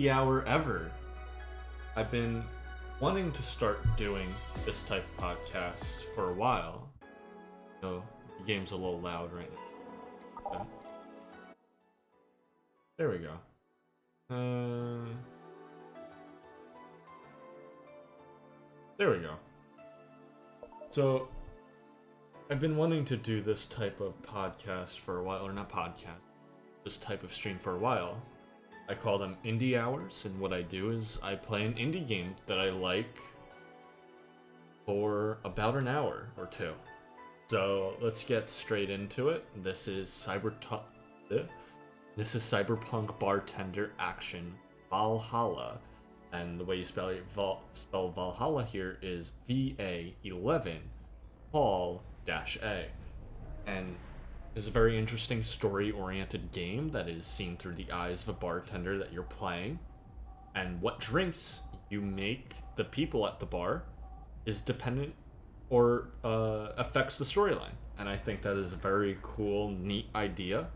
hour ever. I've been wanting to start doing this type of podcast for a while. So the game's a little loud right now. Okay. There we go. There we go. So I've been wanting to do this type of podcast for a while, or not podcast, this type of stream for a while. I call them indie hours, and what I do is I play an indie game that I like for about an hour or two. So let's get straight into it. This is Cyberpunk Bartender Action Valhalla, and the way you spell Valhalla here is Va-11 Paul-A, and it's a very interesting story-oriented game that is seen through the eyes of a bartender that you're playing, and what drinks you make the people at the bar is dependent or affects the storyline. And I think that is a very cool, neat idea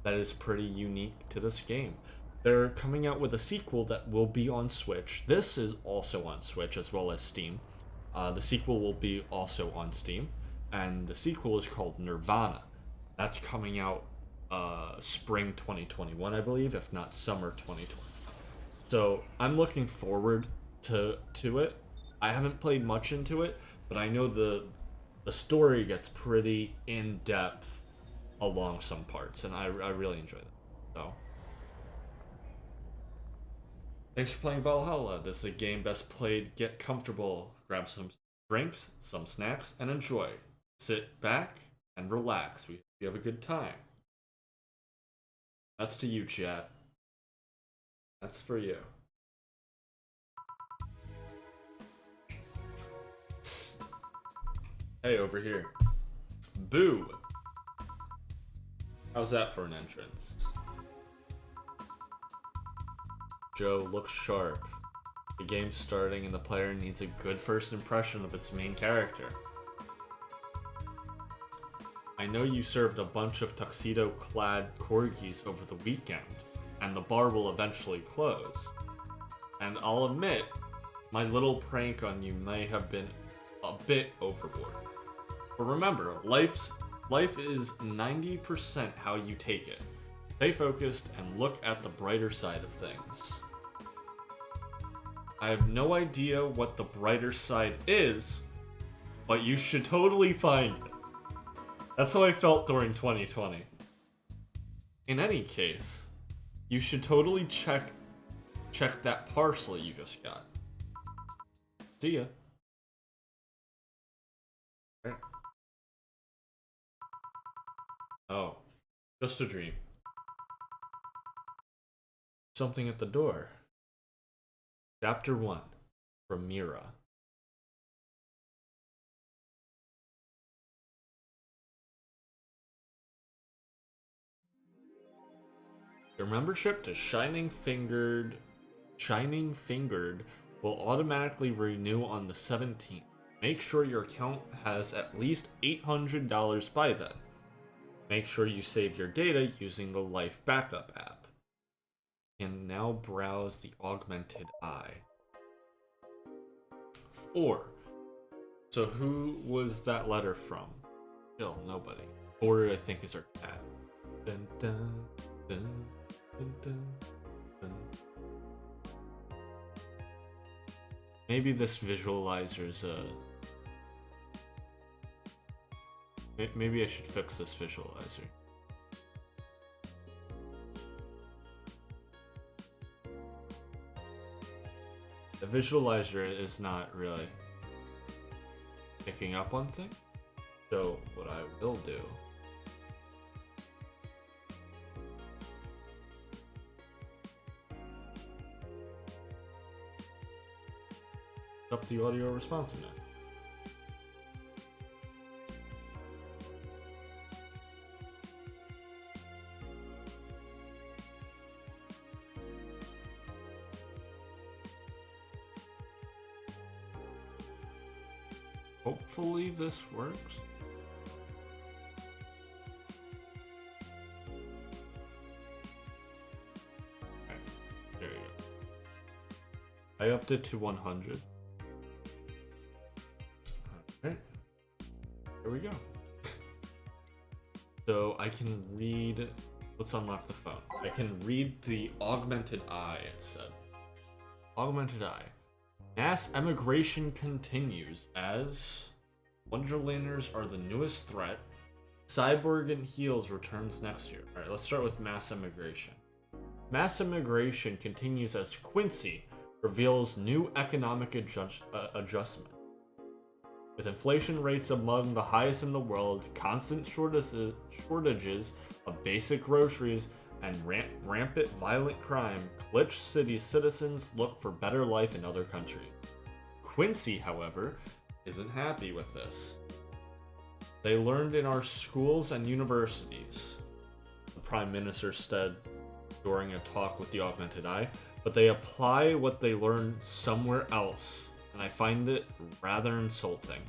that is pretty unique to this game. They're coming out with a sequel that will be on Switch. This is also on Switch as well as Steam. The sequel will be also on Steam, and the sequel is called Nirvana. That's coming out spring 2021, I believe, if not summer 2020. So I'm looking forward to it. I haven't played much into it, but I know the story gets pretty in depth along some parts, and I really enjoy that. So thanks for playing Valhalla. This is a game best played. Get comfortable, grab some drinks, some snacks, and enjoy. Sit back and relax. We hope you have a good time. That's to you, chat. That's for you. Psst. Hey, over here. Boo! How's that for an entrance? Joe looks sharp. The game's starting and the player needs a good first impression of its main character. I know you served a bunch of tuxedo-clad corgis over the weekend, and the bar will eventually close. And I'll admit, my little prank on you may have been a bit overboard. But remember, life is 90% how you take it. Stay focused and look at the brighter side of things. I have no idea what the brighter side is, but you should totally find it. That's how I felt during 2020. In any case, you should totally check that parcel you just got. See ya. Okay. Oh, just a dream. Something at the door. Chapter 1 from Mira. Your membership to Shining Fingered will automatically renew on the 17th. Make sure your account has at least $800 by then. Make sure you save your data using the Life Backup app. You can now browse the Augmented Eye. 4. So who was that letter from? Still, nobody. 4, I think, is our cat. Dun, dun, dun. Dun, dun, dun. Maybe this visualizer is maybe I should fix this visualizer. The visualizer is not really picking up on things. So what I will do up the audio responsiveness. Hopefully this works. Okay, there you go. I upped it to 100. Okay. Here we go. So I can read... Let's unlock the phone. I can read the augmented eye, it said. Augmented eye. Mass emigration continues as Wonderlanders are the newest threat. Cyborg and Heels returns next year. Alright, let's start with mass immigration. Mass immigration continues as Quincy reveals new economic adjustment. With inflation rates among the highest in the world, constant shortages of basic groceries, and rampant violent crime, Glitch City's citizens look for better life in other countries. Quincy, however, isn't happy with this. They learned in our schools and universities, the Prime Minister said during a talk with the Augmented Eye, but they apply what they learn somewhere else, and I find it rather insulting.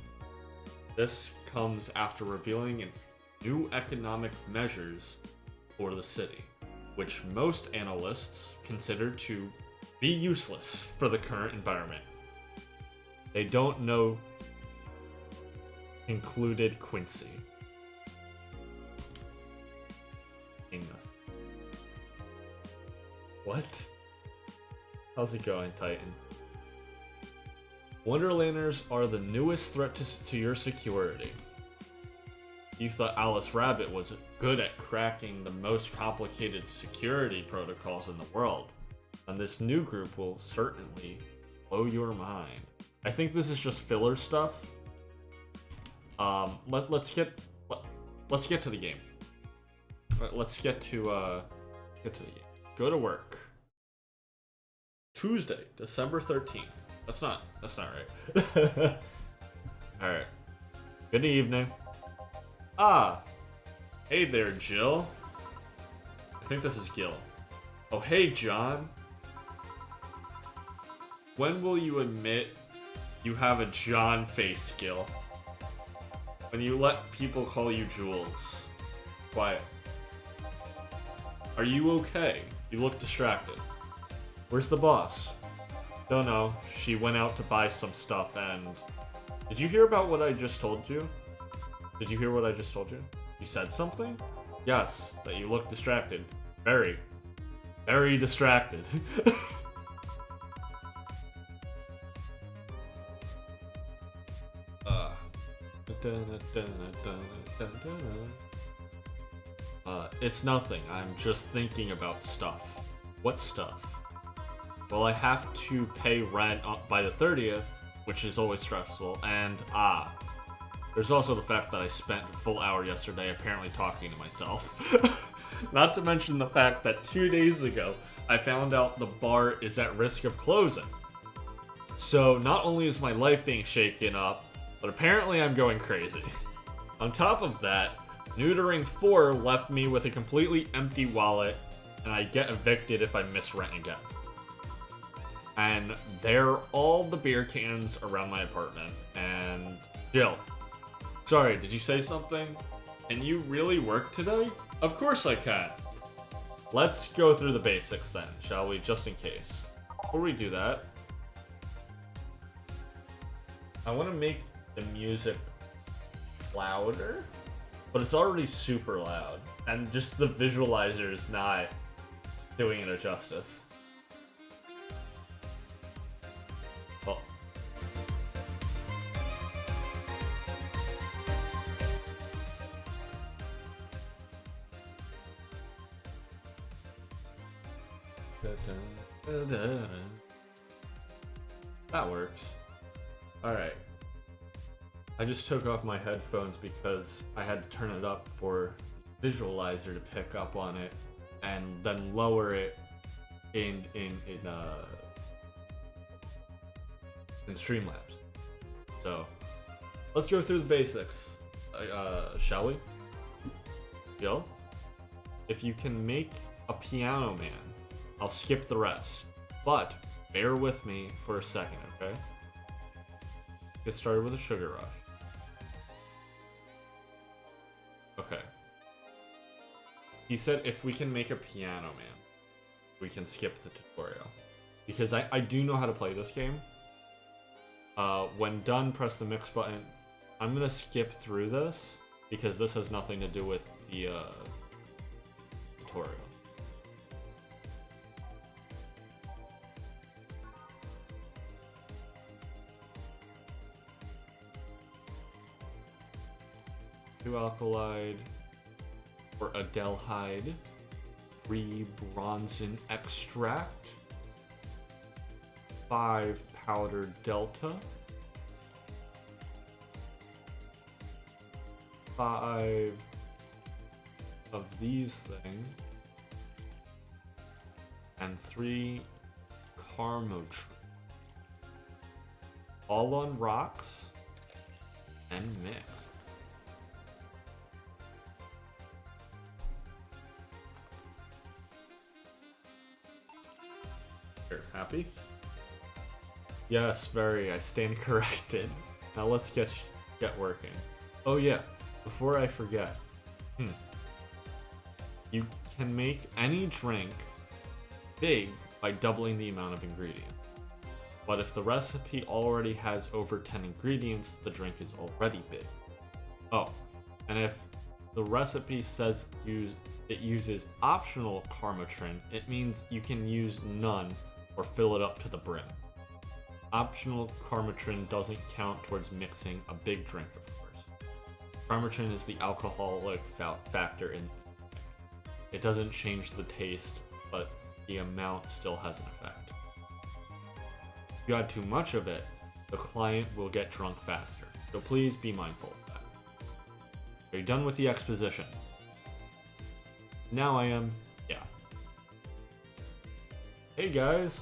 This comes after revealing new economic measures for the city, which most analysts consider to be useless for the current environment. They don't know, included Quincy. This. What? How's it going, Titan? Wonderlanders are the newest threat to your security. You thought Alice Rabbit was good at cracking the most complicated security protocols in the world, and this new group will certainly blow your mind. I think this is just filler stuff. Let's get to the game. Let's get to the game. Go to work. Tuesday, December 13th. That's not right. Alright. Good evening. Ah! Hey there, Jill. I think this is Gil. Oh, hey, John. When will you admit you have a John face, Gil? When you let people call you Jules. Quiet. Are you okay? You look distracted. Where's the boss? Don't know. She went out to buy some stuff and... Did you hear about what I just told you? Did you hear what I just told you? You said something? Yes, that you look distracted. Very, very distracted. It's nothing. I'm just thinking about stuff. What stuff? Well, I have to pay rent by the 30th, which is always stressful, and there's also the fact that I spent a full hour yesterday apparently talking to myself. Not to mention the fact that 2 days ago, I found out the bar is at risk of closing. So not only is my life being shaken up, but apparently I'm going crazy. On top of that, Neutering 4 left me with a completely empty wallet, and I get evicted if I miss rent again. And there are all the beer cans around my apartment, and... Jill. Sorry, did you say something? Can you really work today? Of course I can. Let's go through the basics then, shall we? Just in case. Before we do that, I want to make the music louder, but it's already super loud, and just the visualizer is not doing it justice. Well. That works. Alright. I just took off my headphones because I had to turn it up for the visualizer to pick up on it, and then lower it in Streamlabs. So let's go through the basics. Shall we? Yo, if you can make a piano man, I'll skip the rest. But bear with me for a second, okay? Get started with a sugar rush. Okay. He said if we can make a piano man, we can skip the tutorial. because I do know how to play this game. When done, press the mix button. I'm gonna skip through this because this has nothing to do with the tutorial. Two alkylide or adelhyde, 3 bronzine extract, 5 powdered delta, 5 of these things, and 3 carmotrin. All on rocks and mix. Here, happy? Yes, very. I stand corrected. Now let's get working. Oh yeah, before I forget. You can make any drink big by doubling the amount of ingredients. But if the recipe already has over 10 ingredients, the drink is already big. Oh, and if the recipe says it uses optional carmotrin, it means you can use none or fill it up to the brim. Optional carmotrin doesn't count towards mixing a big drink, of course. Carmotrin is the alcoholic factor in it. Doesn't change the taste, but the amount still has an effect. If you add too much of it, the client will get drunk faster, so please be mindful of that. Are you done with the exposition? Now I am. Yeah. Hey guys.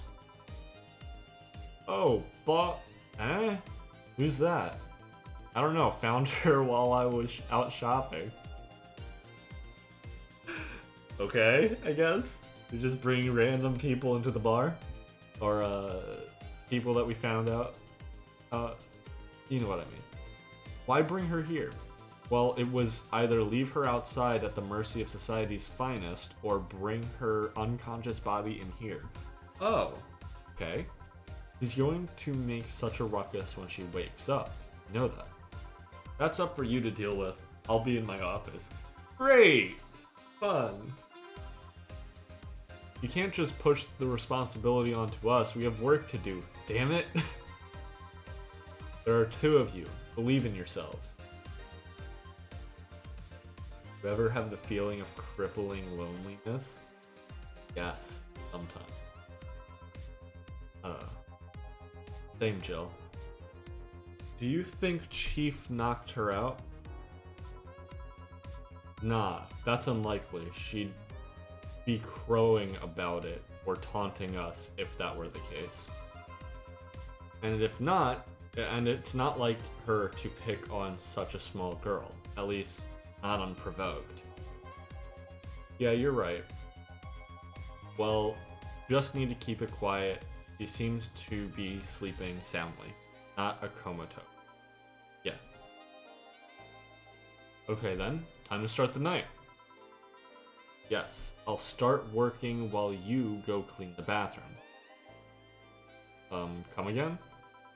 Oh, but who's that? I don't know. Found her while I was out shopping. Okay, I guess. We just bring random people into the bar, or people that we found out. You know what I mean. Why bring her here? Well, it was either leave her outside at the mercy of society's finest, or bring her unconscious body in here. Oh, okay. She's going to make such a ruckus when she wakes up. You know that. That's up for you to deal with. I'll be in my office. Great! Fun. You can't just push the responsibility onto us. We have work to do. Damn it. There are 2 of you. Believe in yourselves. You ever have the feeling of crippling loneliness? Yes, sometimes. Same, Jill. Do you think Chief knocked her out? Nah, that's unlikely. She'd be crowing about it or taunting us if that were the case. And if not, and it's not like her to pick on such a small girl, at least not unprovoked. Yeah, you're right. Well, just need to keep it quiet. She seems to be sleeping soundly, not a comatose. Yeah. Okay then, time to start the night. Yes, I'll start working while you go clean the bathroom. Come again?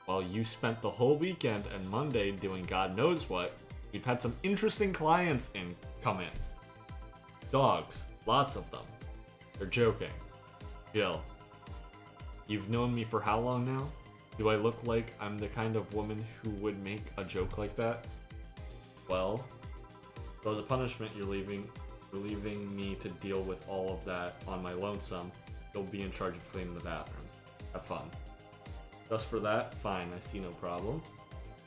While you spent the whole weekend and Monday doing God knows what, we've had some interesting clients come in. Dogs, lots of them. They're joking. Jill, you've known me for how long now? Do I look like I'm the kind of woman who would make a joke like that? Well, so as a punishment, you're leaving me to deal with all of that on my lonesome. You'll be in charge of cleaning the bathroom. Have fun. Just for that? Fine, I see no problem.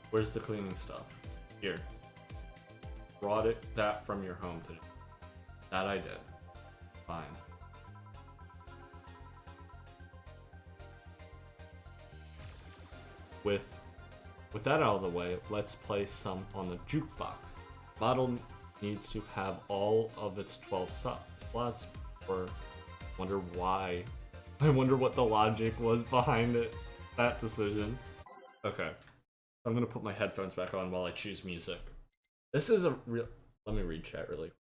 Where's the cleaning stuff? Here. Brought that from your home today. That I did. Fine. With that out of the way, let's play some on the jukebox. Model needs to have all of its 12 slots, or wonder why. I wonder what the logic was behind that decision. Okay, I'm gonna put my headphones back on while I choose music. This is a real. Let me read chat really.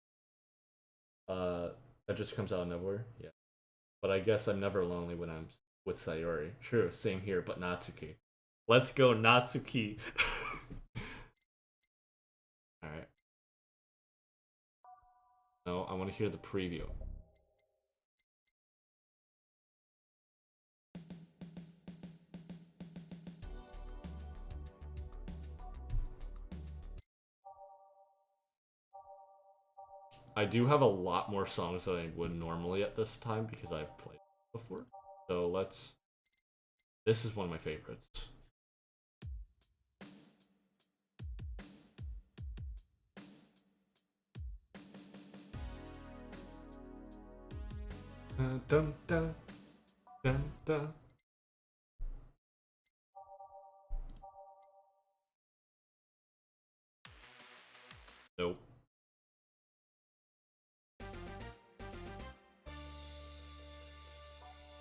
That just comes out of nowhere. Yeah, but I guess I'm never lonely when I'm with Sayori. True, same here, but Natsuki. Let's go, Natsuki. Alright. No, I want to hear the preview. I do have a lot more songs than I would normally at this time because I've played before. So let's... This is one of my favorites. Dun, dun, dun, dun, dun. Nope.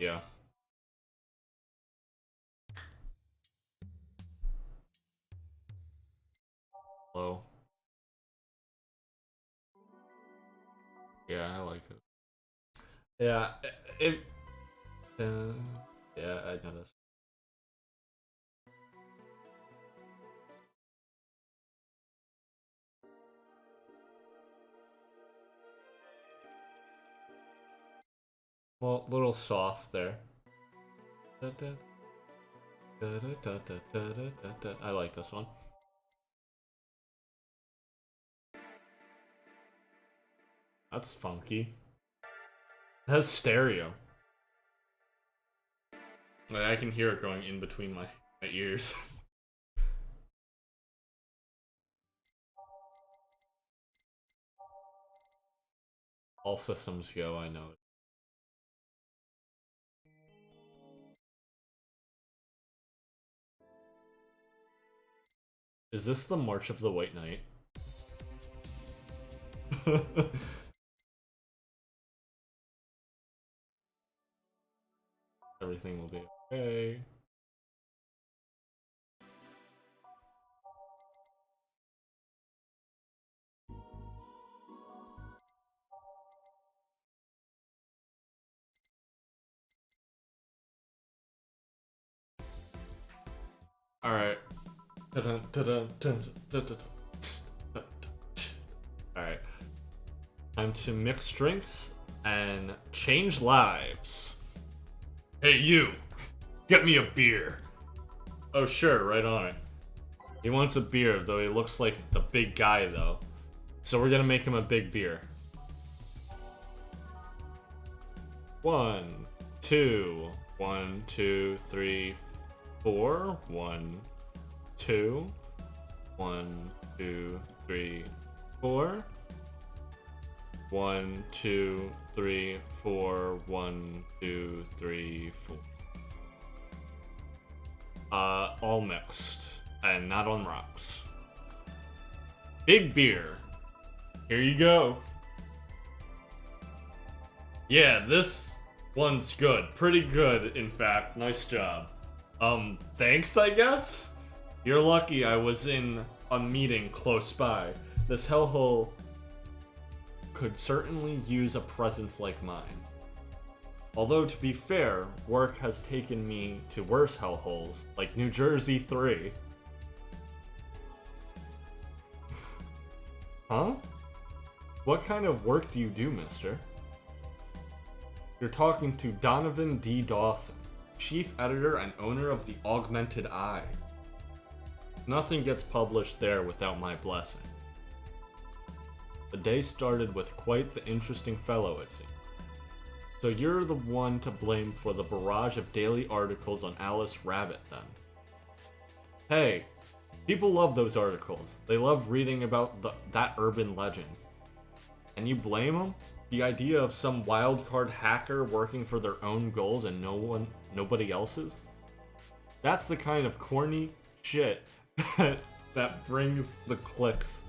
Yeah. Hello. Yeah, I like it. Yeah, yeah, I know this. Well, a little soft there. I like this one. That's funky. It has stereo. Like, I can hear it going in between my ears. All systems go, I know it. Is this the March of the White Knight? Everything will be okay. Alright. Alright. Time to mix drinks and change lives. Hey, you! Get me a beer! Oh, sure, right on it. He wants a beer, though he looks like the big guy, though. So we're gonna make him a big beer. 1, 2, 1, 2, 3, 4. 1, 2, 1, 2, 3, 4. 1, 2, 3, 4. 1, 2, 3, 4. All mixed and not on rocks. Big beer. Here you go. Yeah, this one's good. Pretty good, in fact. Nice job. Thanks, I guess? You're lucky I was in a meeting close by. This hellhole could certainly use a presence like mine. Although, to be fair, work has taken me to worse hellholes, like New Jersey 3. Huh? What kind of work do you do, mister? You're talking to Donovan D. Dawson, chief editor and owner of the Augmented Eye. Nothing gets published there without my blessing. The day started with quite the interesting fellow, it seems. So you're the one to blame for the barrage of daily articles on Alice Rabbit, then. Hey, people love those articles. They love reading about that urban legend. And you blame them? The idea of some wildcard hacker working for their own goals and nobody else's? That's the kind of corny shit that brings the clicks.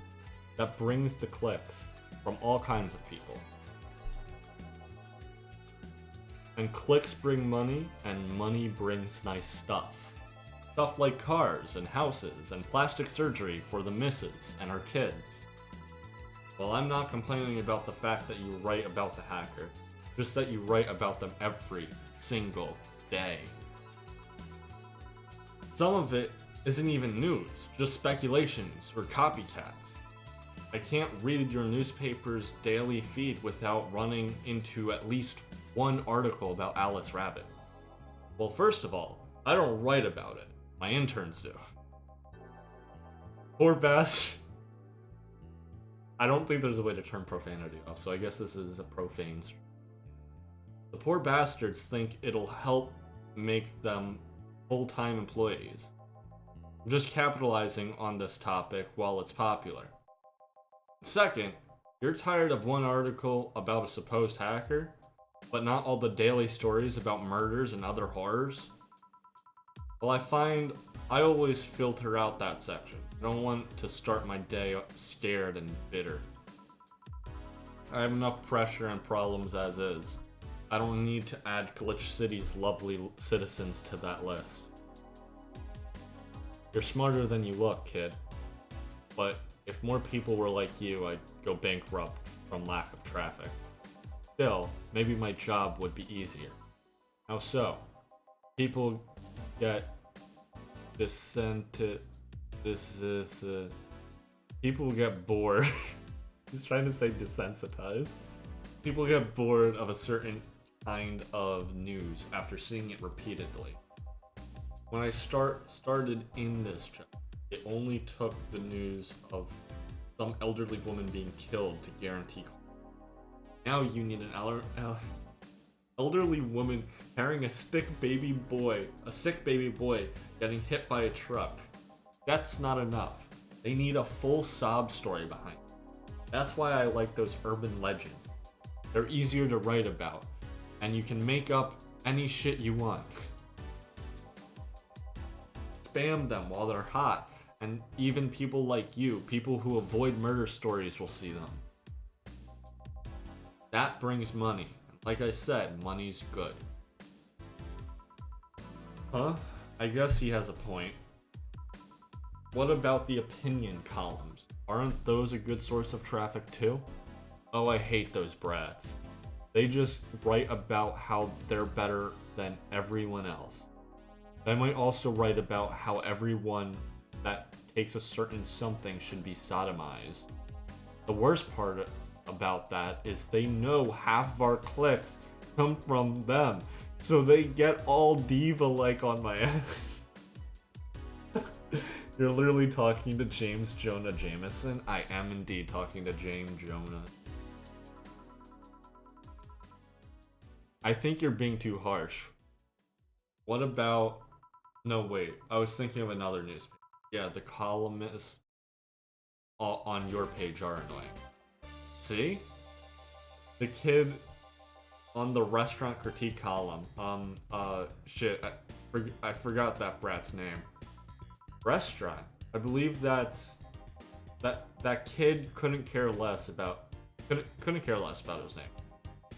That brings the clicks from all kinds of people. And clicks bring money, and money brings nice stuff. Stuff like cars and houses and plastic surgery for the missus and our kids. Well, I'm not complaining about the fact that you write about the hacker, just that you write about them every single day. day. Some of it isn't even news, just speculations or copycats. I can't read your newspaper's daily feed without running into at least one article about Alice Rabbit. Well, first of all, I don't write about it. My interns do. Poor Bash. I don't think there's a way to turn profanity off, so I guess this is a profane stream. The poor bastards think it'll help make them full-time employees. I'm just capitalizing on this topic while it's popular. Second, you're tired of one article about a supposed hacker, but not all the daily stories about murders and other horrors? Well, I find I always filter out that section. I don't want to start my day scared and bitter. I have enough pressure and problems as is. I don't need to add Glitch City's lovely citizens to that list. You're smarter than you look, kid. But if more people were like you, I'd go bankrupt from lack of traffic. Still, maybe my job would be easier. How so? People get people get bored. He's trying to say desensitized. People get bored of a certain kind of news after seeing it repeatedly. When I started in this job, it only took the news of some elderly woman being killed to guarantee. Now you need an elderly woman carrying a sick baby boy getting hit by a truck. That's not enough. They need a full sob story behind it. That's why I like those urban legends. They're easier to write about, and you can make up any shit you want. Spam them while they're hot, and even people like you, people who avoid murder stories, will see them. That brings money. Like I said, money's good. Huh? I guess he has a point. What about the opinion columns? Aren't those a good source of traffic too? Oh, I hate those brats. They just write about how they're better than everyone else. They might also write about how everyone that takes a certain something should be sodomized. The worst part about that is they know half of our clicks come from them, so they get all diva-like on my ass. You're literally talking to James Jonah Jameson? I am indeed talking to James Jonah. I think you're being too harsh. What about... No, wait. I was thinking of another newspaper. Yeah, the columnists on your page are annoying. See? The kid on the restaurant critique column. Shit. I forgot that brat's name. Restaurant. I believe that's... That kid couldn't care less about his name.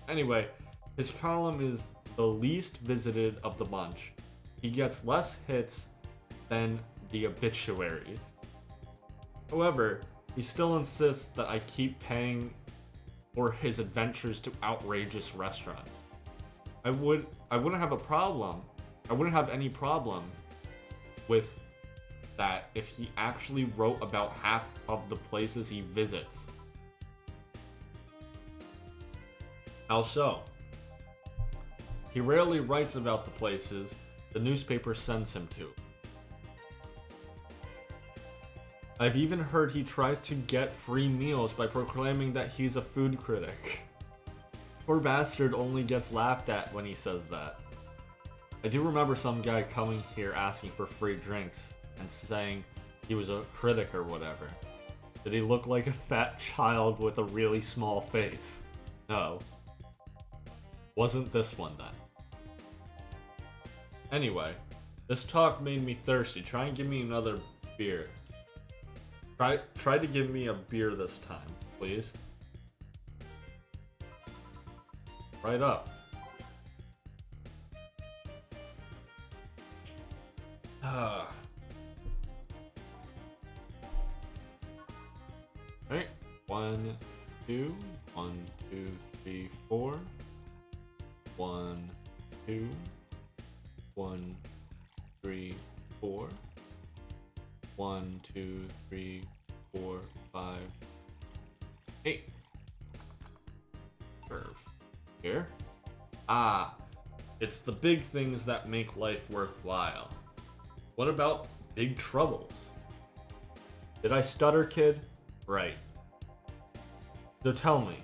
Anyway, his column is the least visited of the bunch. He gets less hits than the obituaries. However, he still insists that I keep paying for his adventures to outrageous restaurants. I wouldn't have a problem. I wouldn't have any problem with that if he actually wrote about half of the places he visits. How so? He rarely writes about the places the newspaper sends him to. I've even heard he tries to get free meals by proclaiming that he's a food critic. Poor bastard only gets laughed at when he says that. I do remember some guy coming here asking for free drinks and saying he was a critic or whatever. Did he look like a fat child with a really small face? No. Wasn't this one then. Anyway, this talk made me thirsty. Try and give me another beer. Try to give me a beer this time, please. Right up. Alright. 1, 2. 1, 2, 3, 4. 1, 2. 1, 3, 4. 1, 2, 3, 4, 5, 8. Curve. Here? Ah, it's the big things that make life worthwhile. What about big troubles? Did I stutter, kid? Right. So tell me,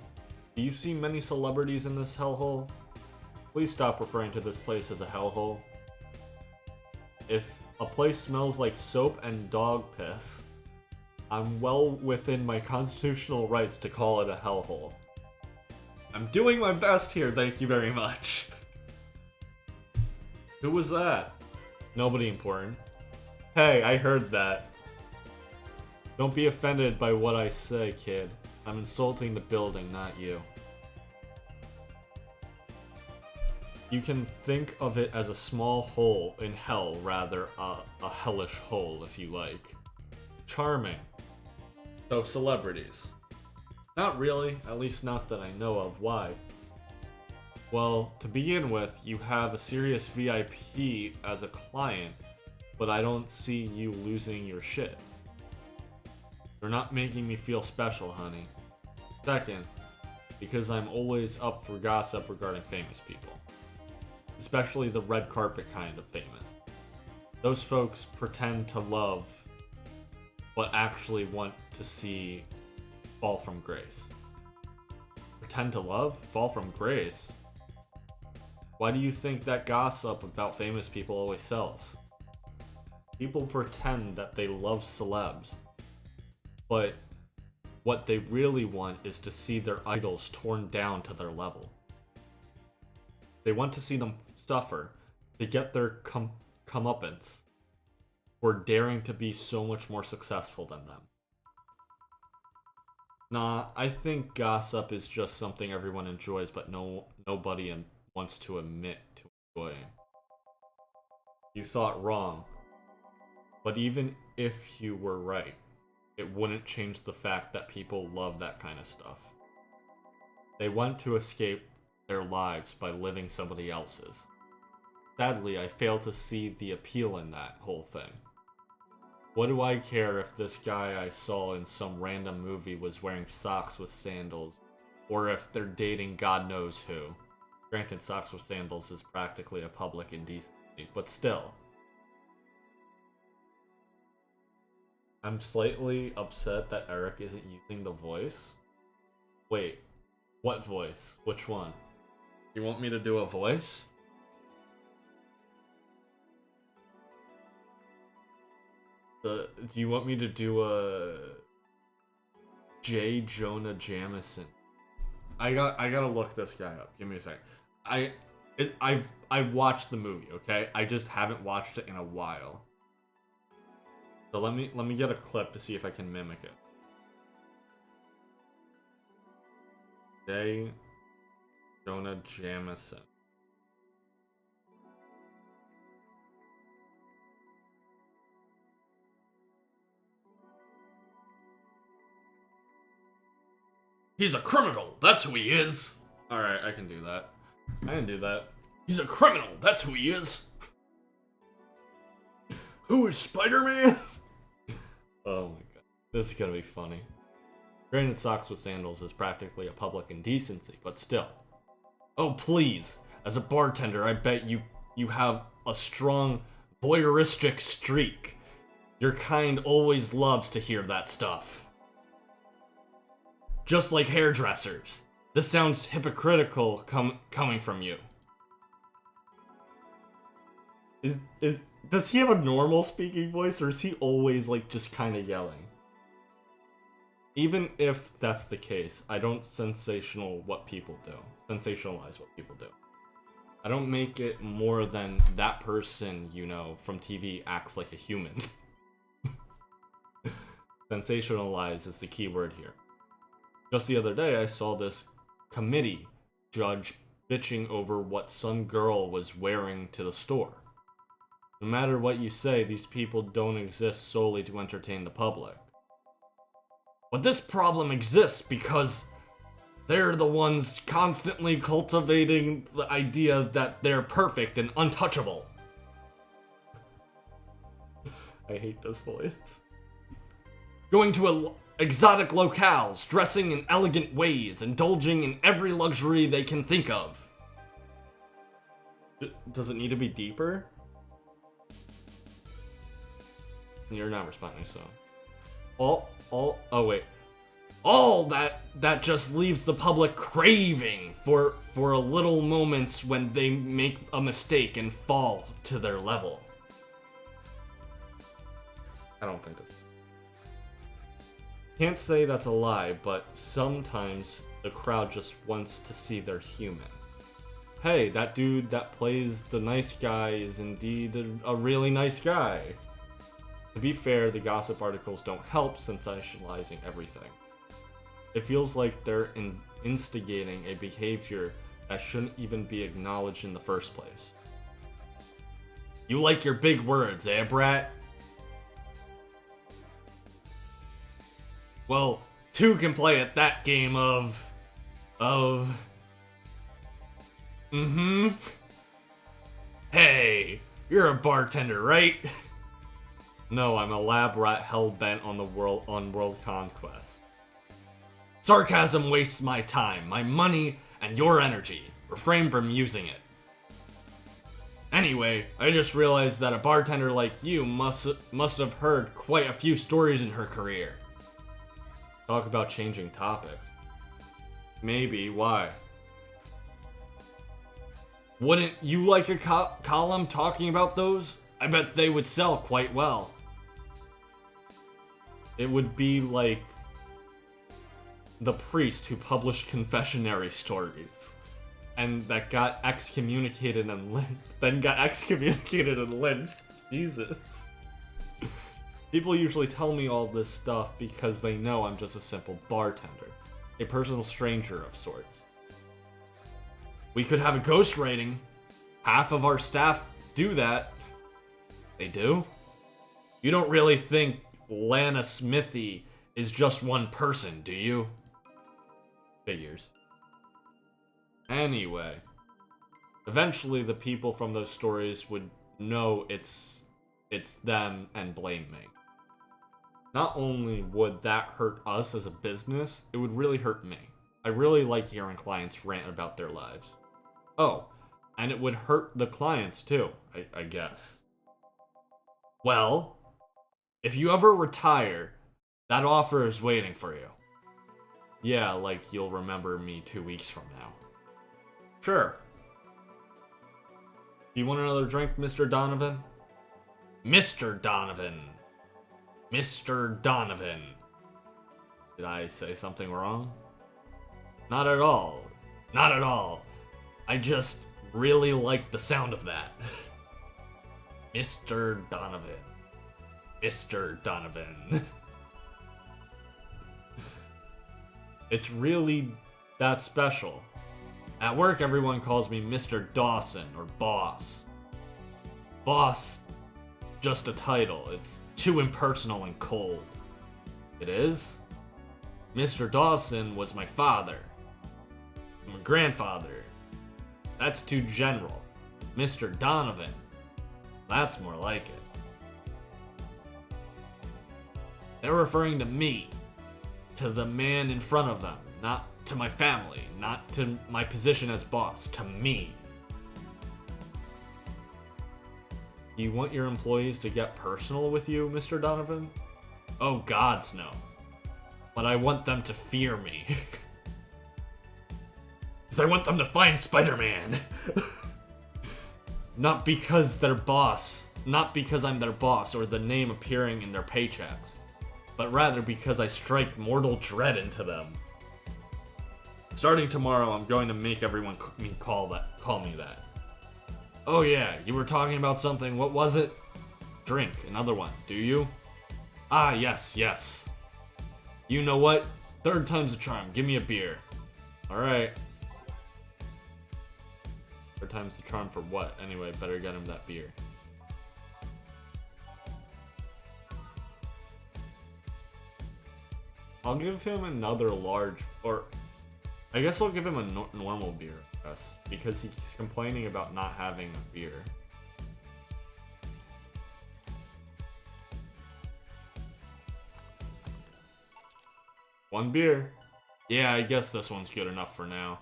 do you see many celebrities in this hellhole? Please stop referring to this place as a hellhole. If a place smells like soap and dog piss, I'm well within my constitutional rights to call it a hellhole. I'm doing my best here, thank you very much. Who was that? Nobody important. Hey, I heard that. Don't be offended by what I say, kid. I'm insulting the building, not you. You can think of it as a small hole in hell, rather a hellish hole, if you like. Charming. So, celebrities. Not really, at least not that I know of. Why? Well, to begin with, you have a serious VIP as a client, but I don't see you losing your shit. You're not making me feel special, honey. Second, because I'm always up for gossip regarding famous people. Especially the red carpet kind of famous. Those folks pretend to love, but actually want to see fall from grace. Pretend to love? Fall from grace? Why do you think that gossip about famous people always sells? People pretend that they love celebs, but what they really want is to see their idols torn down to their level. They want to see them suffer to get their comeuppance for daring to be so much more successful than them. Nah, I think gossip is just something everyone enjoys, but nobody wants to admit to enjoying. You thought wrong. But even if you were right, it wouldn't change the fact that people love that kind of stuff. They want to escape their lives by living somebody else's. Sadly, I fail to see the appeal in that whole thing. What do I care if this guy I saw in some random movie was wearing socks with sandals, or if they're dating God knows who? Granted, socks with sandals is practically a public indecency, but still. I'm slightly upset that Eric isn't using the voice. Wait, what voice? Which one? You want me to do a voice? Do you want me to do a J. Jonah Jameson? I gotta look this guy up. Give me a second. I've watched the movie, okay? I just haven't watched it in a while. So let me get a clip to see if I can mimic it. J. Jonah Jameson. He's a criminal, that's who he is! Alright, I can do that. I can do that. He's a criminal, that's who he is! Who is Spider-Man? Oh my god. This is gonna be funny. Granted, socks with sandals is practically a public indecency, but still. Oh please! As a bartender, I bet you have a strong voyeuristic streak. Your kind always loves to hear that stuff. Just like hairdressers. This sounds hypocritical coming from you. Does he have a normal speaking voice, or is he always like just kind of yelling? Even if that's the case, I don't sensationalize what people do. I don't make it more than that person, you know, from TV acts like a human. Sensationalize is the key word here. Just the other day, I saw this committee judge bitching over what some girl was wearing to the store. No matter what you say, these people don't exist solely to entertain the public. But this problem exists because they're the ones constantly cultivating the idea that they're perfect and untouchable. I hate this voice. Going to exotic locales, dressing in elegant ways, indulging in every luxury they can think of. Does it need to be deeper? You're not responding, so. Oh wait. All that just leaves the public craving for a little moments when they make a mistake and fall to their level. I don't think that's... Can't say that's a lie, but sometimes the crowd just wants to see they're human. Hey, that dude that plays the nice guy is indeed a really nice guy. To be fair, the gossip articles don't help sensationalizing everything. It feels like they're instigating a behavior that shouldn't even be acknowledged in the first place. You like your big words, eh, brat? Well, two can play at that game of... Hey, you're a bartender, right? No, I'm a lab rat hell-bent on world conquest. Sarcasm wastes my time, my money, and your energy. Refrain from using it. Anyway, I just realized that a bartender like you must have heard quite a few stories in her career. Talk about changing topics. Maybe, why? Wouldn't you like a column talking about those? I bet they would sell quite well. It would be like the priest who published confessionary stories and that got excommunicated and lynched. Jesus. People usually tell me all this stuff because they know I'm just a simple bartender, a personal stranger of sorts. We could have a ghost rating. Half of our staff do that. They do? You don't really think Lana Smithy is just one person, do you? Figures. Anyway, eventually the people from those stories would know it's them and blame me. Not only would that hurt us as a business, it would really hurt me. I really like hearing clients rant about their lives. Oh, and it would hurt the clients too, I guess. Well, if you ever retire, that offer is waiting for you. Yeah, like you'll remember me 2 weeks from now. Sure. You want another drink, Mr. Donovan? Mr. Donovan. Mr. Donovan. Did I say something wrong? Not at all. Not at all. I just really like the sound of that. Mr. Donovan. Mr. Donovan. It's really that special. At work, everyone calls me Mr. Dawson or Boss. Boss, just a title. It's too impersonal and cold. It is? Mr. Dawson was my father. My grandfather. That's too general. Mr. Donovan. That's more like it. They're referring to me. To the man in front of them. Not to my family. Not to my position as boss. To me. Do you want your employees to get personal with you, Mr. Donovan? Oh, gods, no. But I want them to fear me. Because I want them to find Spider-Man. Not because they're boss. Not because I'm their boss or the name appearing in their paychecks. But rather because I strike mortal dread into them. Starting tomorrow, I'm going to make everyone call me that. Oh yeah, you were talking about something. What was it? Drink, another one. Do you? Ah, yes, yes. You know what? Third time's a charm. Give me a beer. Alright. Third time's the charm for what? Anyway, better get him that beer. I'll give him another large, or I guess I'll give him a normal beer, yes, because he's complaining about not having a beer. 1 beer. Yeah, I guess this one's good enough for now.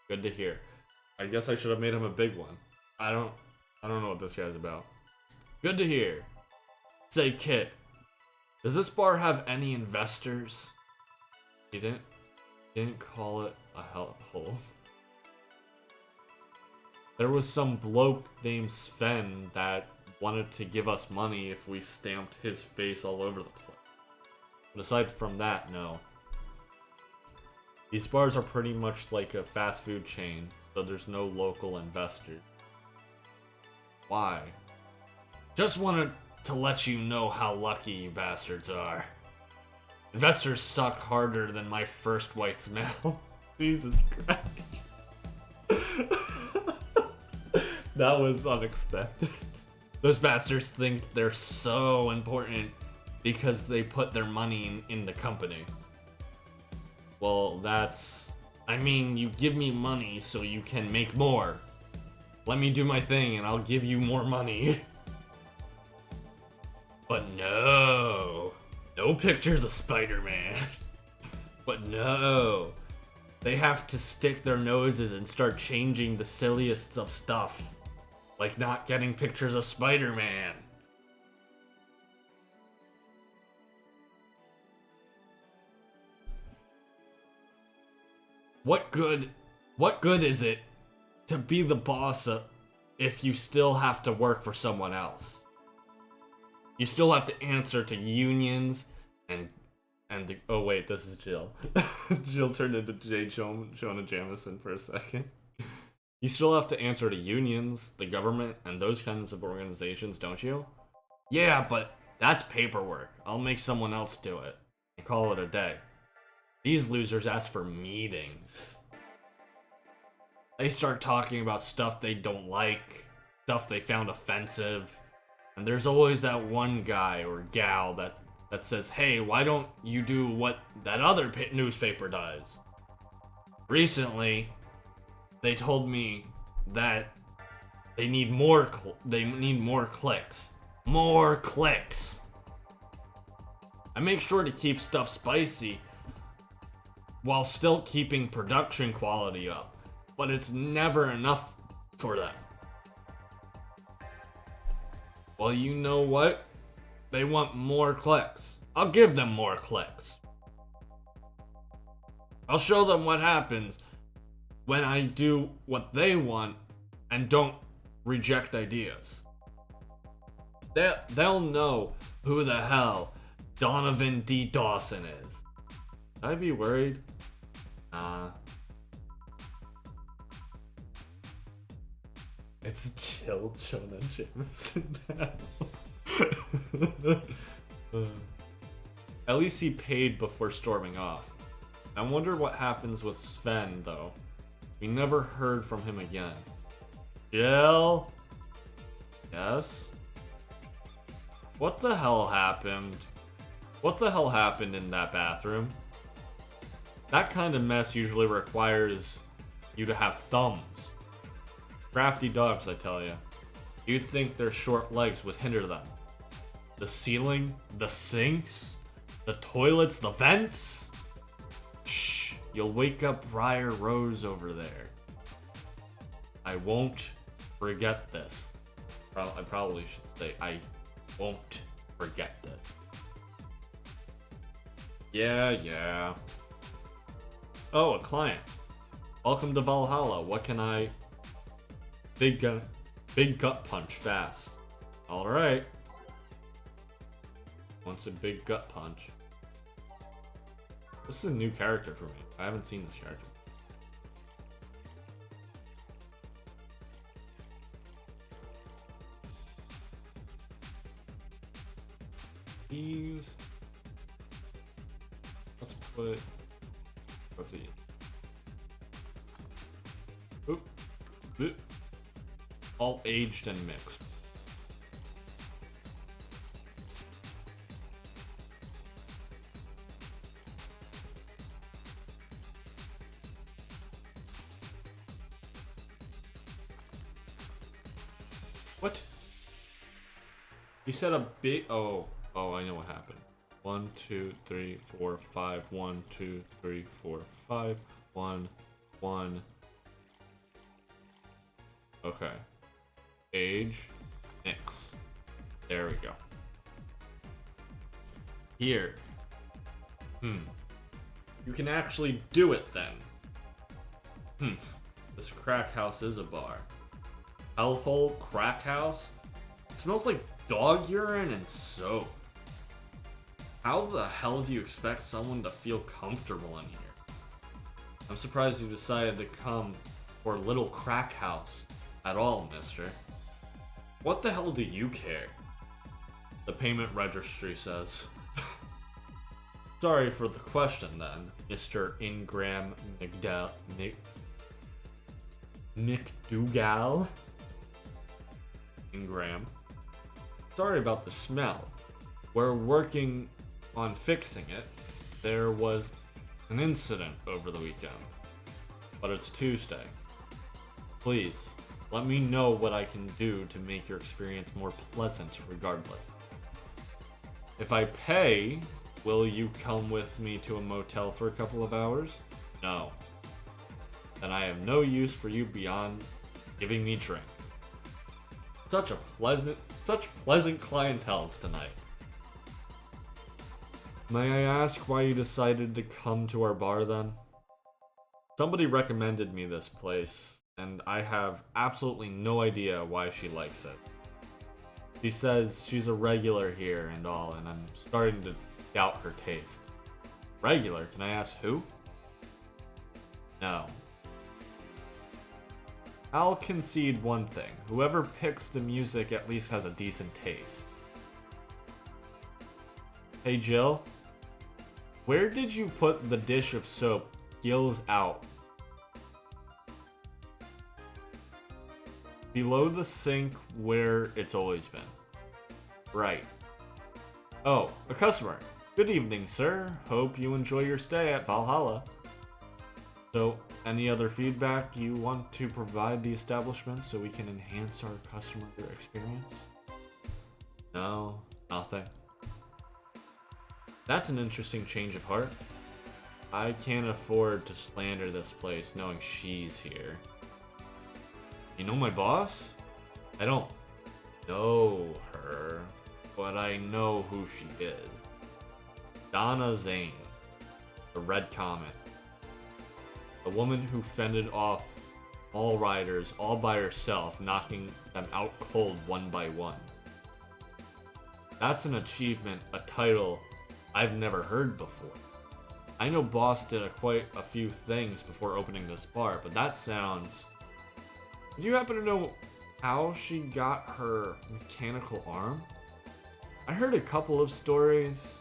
Good to hear. I guess I should have made him a big one. I don't know what this guy's about. Good to hear. Say, kid, does this bar have any investors? He didn't call it a hellhole. There was some bloke named Sven that wanted to give us money if we stamped his face all over the place. But aside from that, no. These bars are pretty much like a fast food chain, so there's no local investors. Why? Just wanted to let you know how lucky you bastards are. Investors suck harder than my first white smell. Jesus Christ. That was unexpected. Those bastards think they're so important because they put their money in the company. Well, I mean, you give me money so you can make more. Let me do my thing and I'll give you more money. But no pictures of Spider-Man. But no, they have to stick their noses and start changing the silliest of stuff. Like not getting pictures of Spider-Man. What good is it to be the boss if you still have to work for someone else? You still have to answer to unions oh wait, this is Jill. Jill turned into J. Jonah Jameson for a second. You still have to answer to unions, the government, and those kinds of organizations, don't you? Yeah, but that's paperwork. I'll make someone else do it and call it a day. These losers ask for meetings. They start talking about stuff they don't like, stuff they found offensive, and there's always that one guy or gal that says, hey, why don't you do what that other newspaper does? Recently, they told me that they need more clicks. More clicks. I make sure to keep stuff spicy while still keeping production quality up, but it's never enough for them. Well, you know what? They want more clicks. I'll give them more clicks. I'll show them what happens when I do what they want and don't reject ideas. They'll know who the hell Donovan D. Dawson is. Should I be worried? Nah. It's Jill Jonah Jameson now. At least he paid before storming off. I wonder what happens with Sven, though. We never heard from him again. Jill? Yes? What the hell happened? What the hell happened in that bathroom? That kind of mess usually requires you to have thumbs. Crafty dogs, I tell ya. You'd think their short legs would hinder them. The ceiling, the sinks, the toilets, the vents. Shh, you'll wake up Briar Rose over there. I won't forget this. I probably should say, I won't forget this. Yeah. Oh, a client. Welcome to Valhalla. What can I... Big gut punch fast. Alright. Wants a big gut punch. This is a new character for me. I haven't seen this character. These. Let's put these. Oop. Oop. All aged and mixed. What? You said a big... Oh, I know what happened. 1, 2, 3, 4, 5. 1, 2, 3, 4, 5. 1, 1. Okay. Age. Nix. There we go. Here. You can actually do it then. This crack house is a bar. Hellhole crack house? It smells like dog urine and soap. How the hell do you expect someone to feel comfortable in here? I'm surprised you decided to come for Little Crack House at all, mister. What the hell do you care? The payment registry says. Sorry for the question then, Mr. Ingram McDougal. Ingram. Sorry about the smell. We're working on fixing it. There was an incident over the weekend, but it's Tuesday. Please, let me know what I can do to make your experience more pleasant regardless. If I pay, will you come with me to a motel for a couple of hours? No. Then I have no use for you beyond giving me drinks. Such pleasant clienteles tonight. May I ask why you decided to come to our bar then? Somebody recommended me this place, and I have absolutely no idea why she likes it. She says she's a regular here and all, and I'm starting to doubt her tastes. Regular? Can I ask who? No. I'll concede one thing. Whoever picks the music at least has a decent taste. Hey Jill, where did you put the dish of soap? Gills out. Below the sink where it's always been. Right. Oh, a customer. Good evening, sir. Hope you enjoy your stay at Valhalla. So, any other feedback you want to provide the establishment so we can enhance our customer experience? No, nothing. That's an interesting change of heart. I can't afford to slander this place knowing she's here. You know my boss? I don't know her, but I know who she is. Donna Zane, the Red Comet. The woman who fended off all riders all by herself, knocking them out cold one by one. That's an achievement, a title I've never heard before. I know Boss did quite a few things before opening this bar, but that sounds... Do you happen to know how she got her mechanical arm? I heard a couple of stories,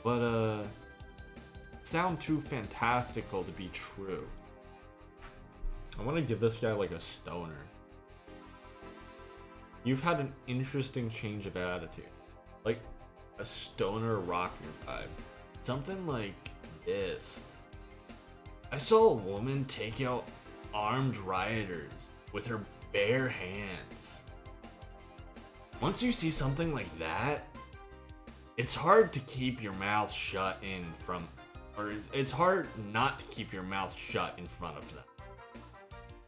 but sound too fantastical to be true. I want to give this guy like a stoner. You've had an interesting change of attitude. Like a stoner rocker vibe. Something like this. I saw a woman take out armed rioters with her bare hands. Once you see something like that, it's hard to keep your mouth shut it's hard not to keep your mouth shut in front of them.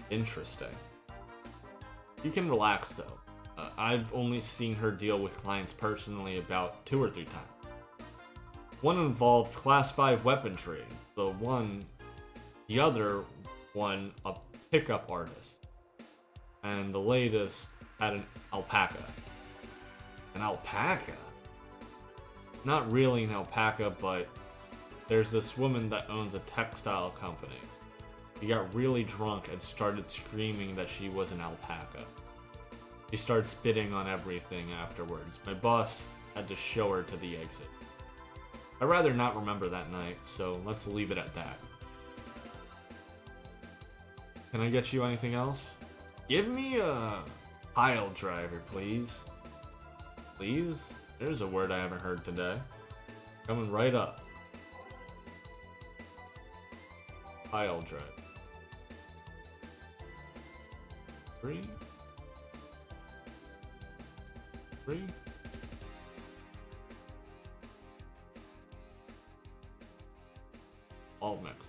Interesting. You can relax though. I've only seen her deal with clients personally about 2 or 3 times. One involved class 5 weaponry. The other one, a pickup artist. And the latest had an alpaca. An alpaca? Not really an alpaca, but there's this woman that owns a textile company. She got really drunk and started screaming that she was an alpaca. She started spitting on everything afterwards. My boss had to show her to the exit. I'd rather not remember that night, so let's leave it at that. Can I get you anything else? Give me a pile driver, please. Please? There's a word I haven't heard today. Coming right up. Pile driver. 3. all mixed.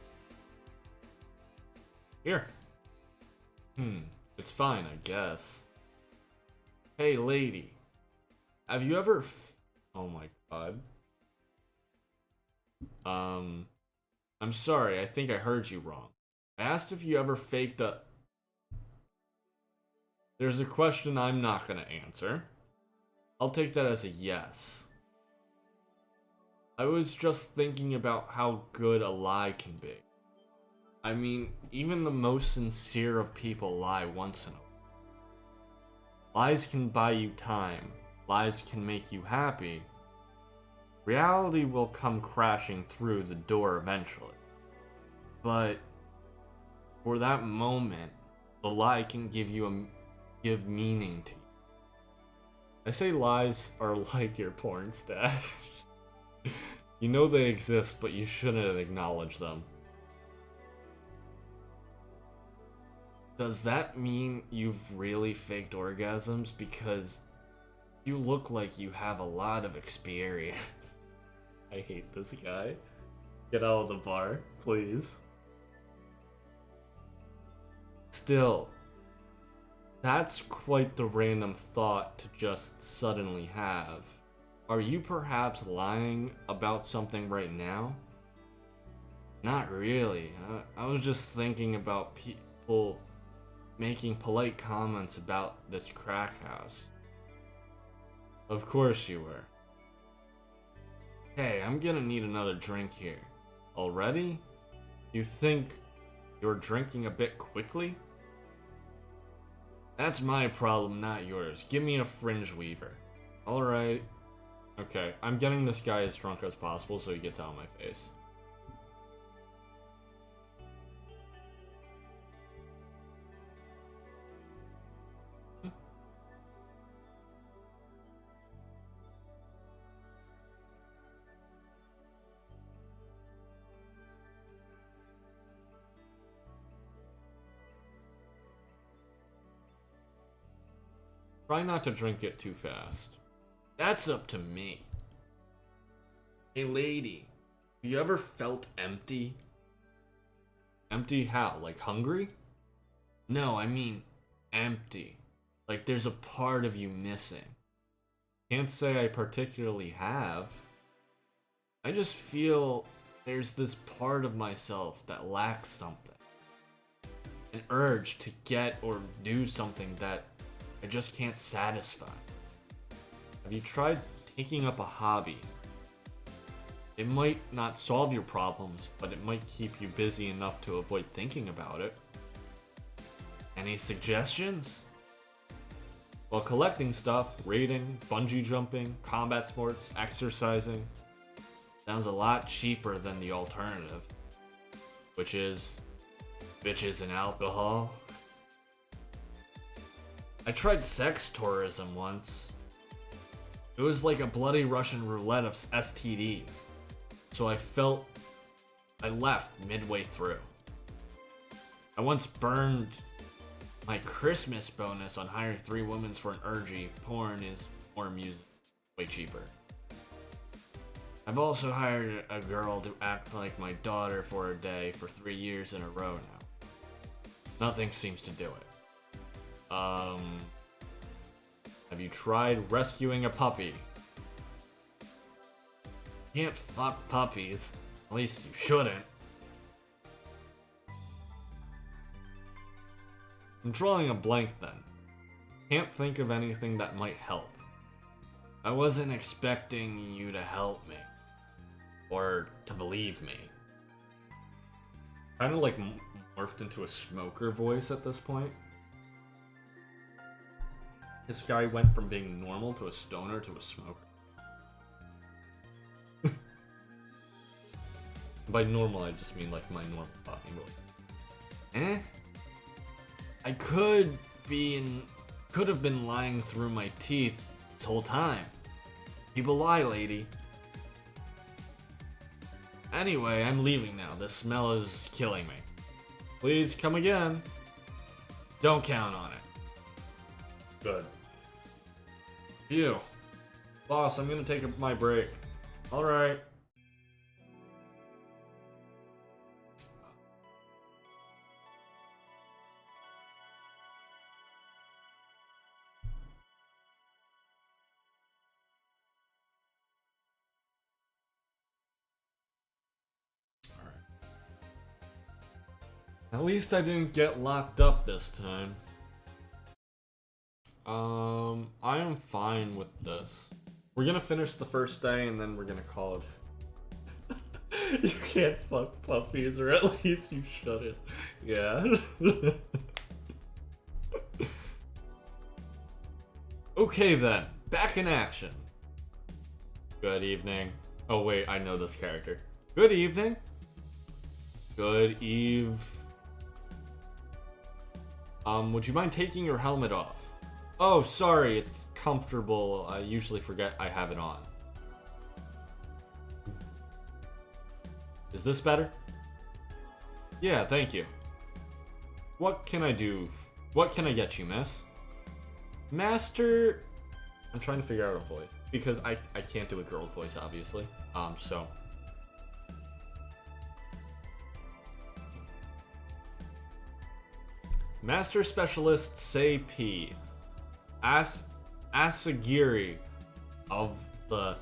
Here. It's fine, I guess. Hey, lady. Have you ever oh my god. I'm sorry, I think I heard you wrong. I asked if you ever faked a... There's a question I'm not gonna answer. I'll take that as a yes. I was just thinking about how good a lie can be. I mean, even the most sincere of people lie once in a while. Lies can buy you time. Lies can make you happy. Reality will come crashing through the door eventually. But for that moment, the lie can give meaning to you. I say lies are like your porn stash. You know they exist, but you shouldn't acknowledge them. Does that mean you've really faked orgasms? Because you look like you have a lot of experience. I hate this guy. Get out of the bar, please. Still, that's quite the random thought to just suddenly have. Are you perhaps lying about something right now? Not really. I was just thinking about people making polite comments about this crack house. Of course you were. Hey, I'm gonna need another drink here. Already? You think you're drinking a bit quickly? That's my problem, not yours. Give me a fringe weaver. Alright. Okay, I'm getting this guy as drunk as possible so he gets out of my face. Try not to drink it too fast. That's up to me. Hey lady, have you ever felt empty? Empty how? Like hungry? No, I mean empty. Like there's a part of you missing. Can't say I particularly have. I just feel there's this part of myself that lacks something. An urge to get or do something that I just can't satisfy. Have you tried taking up a hobby? It might not solve your problems, but it might keep you busy enough to avoid thinking about it. Any suggestions? Well, collecting stuff, raiding, bungee jumping, combat sports, exercising sounds a lot cheaper than the alternative, which is bitches and alcohol. I tried sex tourism once. It was like a bloody Russian roulette of STDs. So I left midway through. I once burned my Christmas bonus on hiring 3 women for an orgy. Porn is more music, way cheaper. I've also hired a girl to act like my daughter for a day for 3 years in a row now. Nothing seems to do it. Have you tried rescuing a puppy? Can't fuck puppies. At least you shouldn't. I'm drawing a blank then. Can't think of anything that might help. I wasn't expecting you to help me. Or to believe me. Kinda like morphed into a smoker voice at this point. This guy went from being normal to a stoner to a smoker. By normal, I just mean like my normal talking voice. I could have been lying through my teeth this whole time. People lie, lady. Anyway, I'm leaving now. This smell is killing me. Please come again. Don't count on it. Good. Phew. Boss, I'm gonna take my break. Alright. At least I didn't get locked up this time. I am fine with this. We're gonna finish the first day and then we're gonna call it. You can't fuck puppies, or at least you shouldn't. Yeah. Okay then, back in action. Good evening. Oh wait, I know this character. Good evening. Good eve. Would you mind taking your helmet off? Oh, sorry, it's comfortable. I usually forget I have it on. Is this better? Yeah, thank you. What can I do? What can I get you, miss? Master... I'm trying to figure out a voice. Because I can't do a girl voice, obviously. So... Master Specialist Say P. Asagiri of the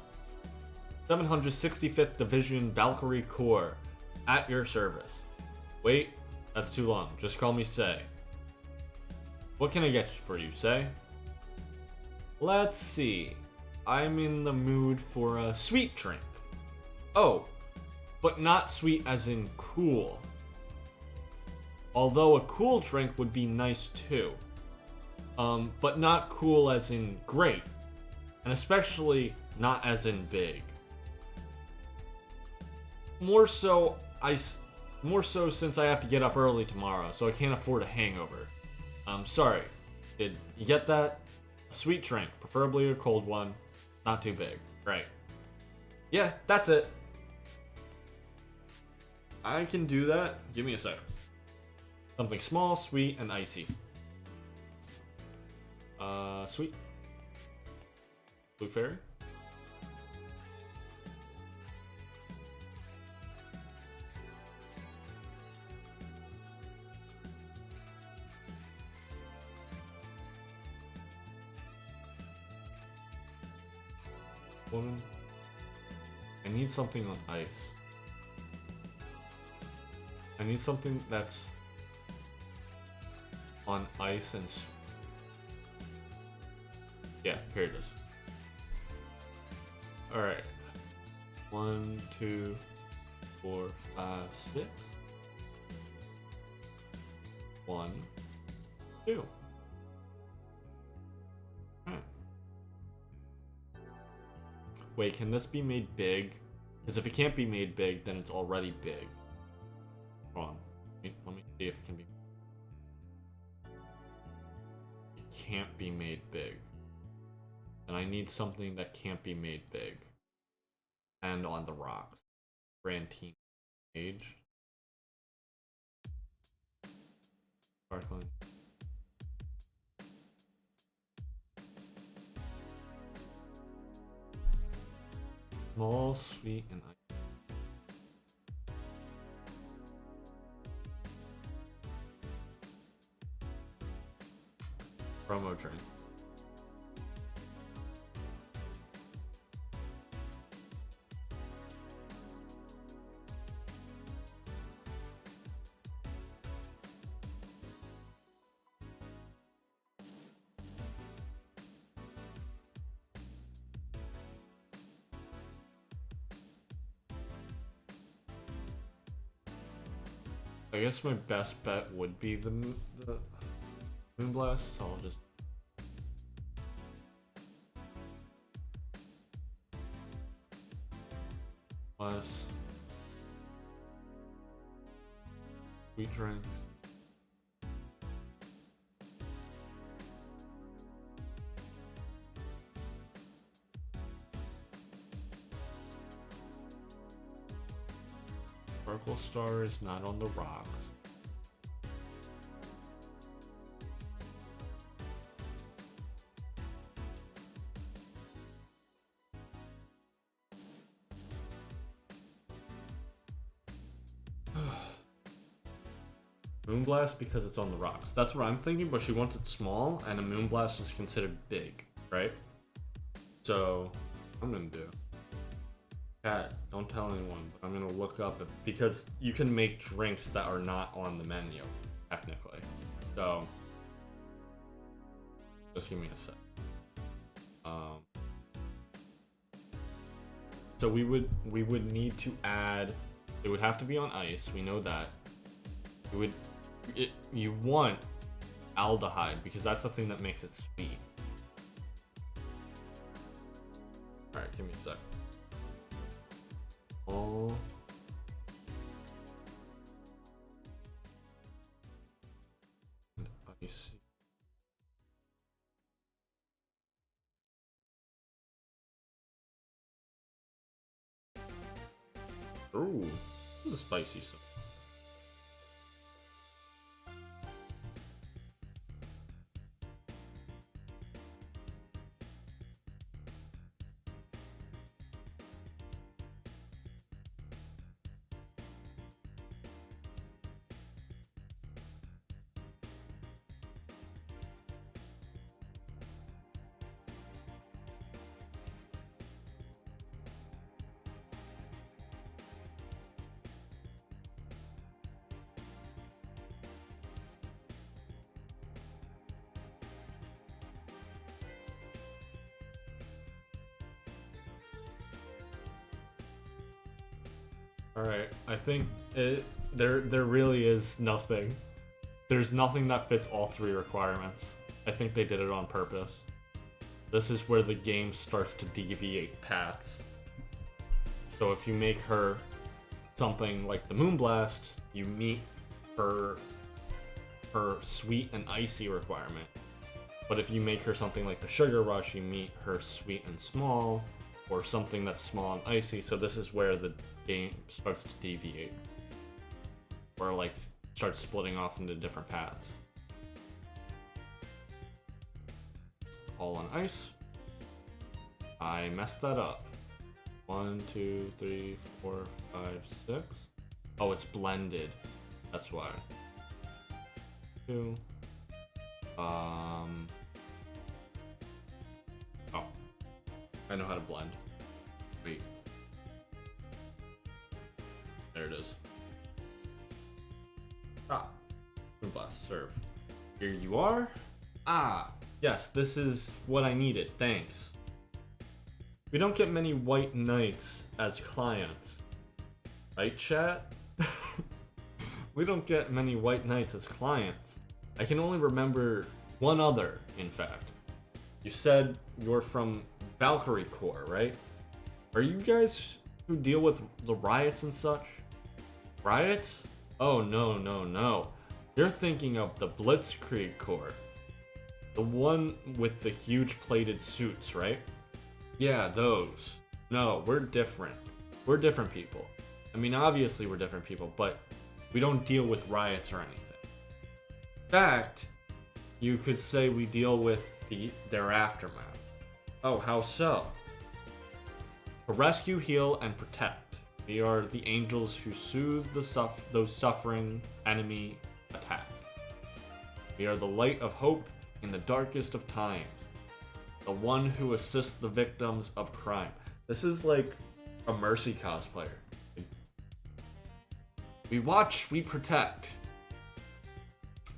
765th Division Valkyrie Corps, at your service. Wait, that's too long. Just call me Say. What can I get for you, Say? Let's see. I'm in the mood for a sweet drink. Oh, but not sweet as in cool. Although a cool drink would be nice too. But not cool as in great. And especially not as in big. More so since I have to get up early tomorrow, so I can't afford a hangover. Sorry. Did you get that? A sweet drink, preferably a cold one. Not too big. Right. Yeah, that's it. I can do that. Give me a second. Something small, sweet, and icy. Sweet. Blue Fairy? Woman. I need something on ice. I need something that's on ice and... Yeah, here it is. Alright. 1, 2, 4, 5, 6. 1, 2. Wait, can this be made big? Because if it can't be made big, then it's already big. Hold on. Let me see if it can be... It can't be made big. And I need something that can't be made big. And on the rocks. Brantine Age. Sparkling. Small, sweet, and ice. Promo train. I guess my best bet would be the Moonblast, so I'll just... Plus... Sweet drink. Sparkle Star is not on the rocks. Moonblast because it's on the rocks. That's what I'm thinking, but she wants it small, and a Moonblast is considered big, right? So, I'm gonna do... Cat, don't tell anyone, but I'm gonna look up because you can make drinks that are not on the menu, technically. So, just give me a sec. Um, so we would need to add. It would have to be on ice. We know that. You want aldehyde because that's the thing that makes it sweet. All right, give me a sec. Oh. Ice. Ooh, this is a spicy sauce. All right, I think there really is nothing. There's nothing that fits all three requirements. I think they did it on purpose. This is where the game starts to deviate paths. So if you make her something like the Moonblast, you meet her sweet and icy requirement. But if you make her something like the Sugar Rush, you meet her sweet and small, or something that's small and icy. So this is where the game starts to deviate, or like starts splitting off into different paths. All on ice. I messed that up. 1, 2, 3, 4, 5, 6. Oh, it's blended. That's why. 2. Oh, I know how to blend. Wait. There it is. Blast, serve. Here you are. Yes, this is what I needed. Thanks. We don't get many white knights as clients. Right, chat? We don't get many white knights as clients. I can only remember one other, in fact. You said you're from Valkyrie Corps, right? Are you guys who deal with the riots and such? Riots? Oh, no. You're thinking of the Blitzkrieg Corps. The one with the huge plated suits, right? Yeah, those. No, we're different. We're different people. I mean, obviously we're different people, but we don't deal with riots or anything. In fact, you could say we deal with their aftermath. Oh, how so? To rescue, heal, and protect. We are the angels who soothe those suffering enemy attack. We are the light of hope in the darkest of times. The one who assists the victims of crime. This is like a Mercy cosplayer. We watch, we protect.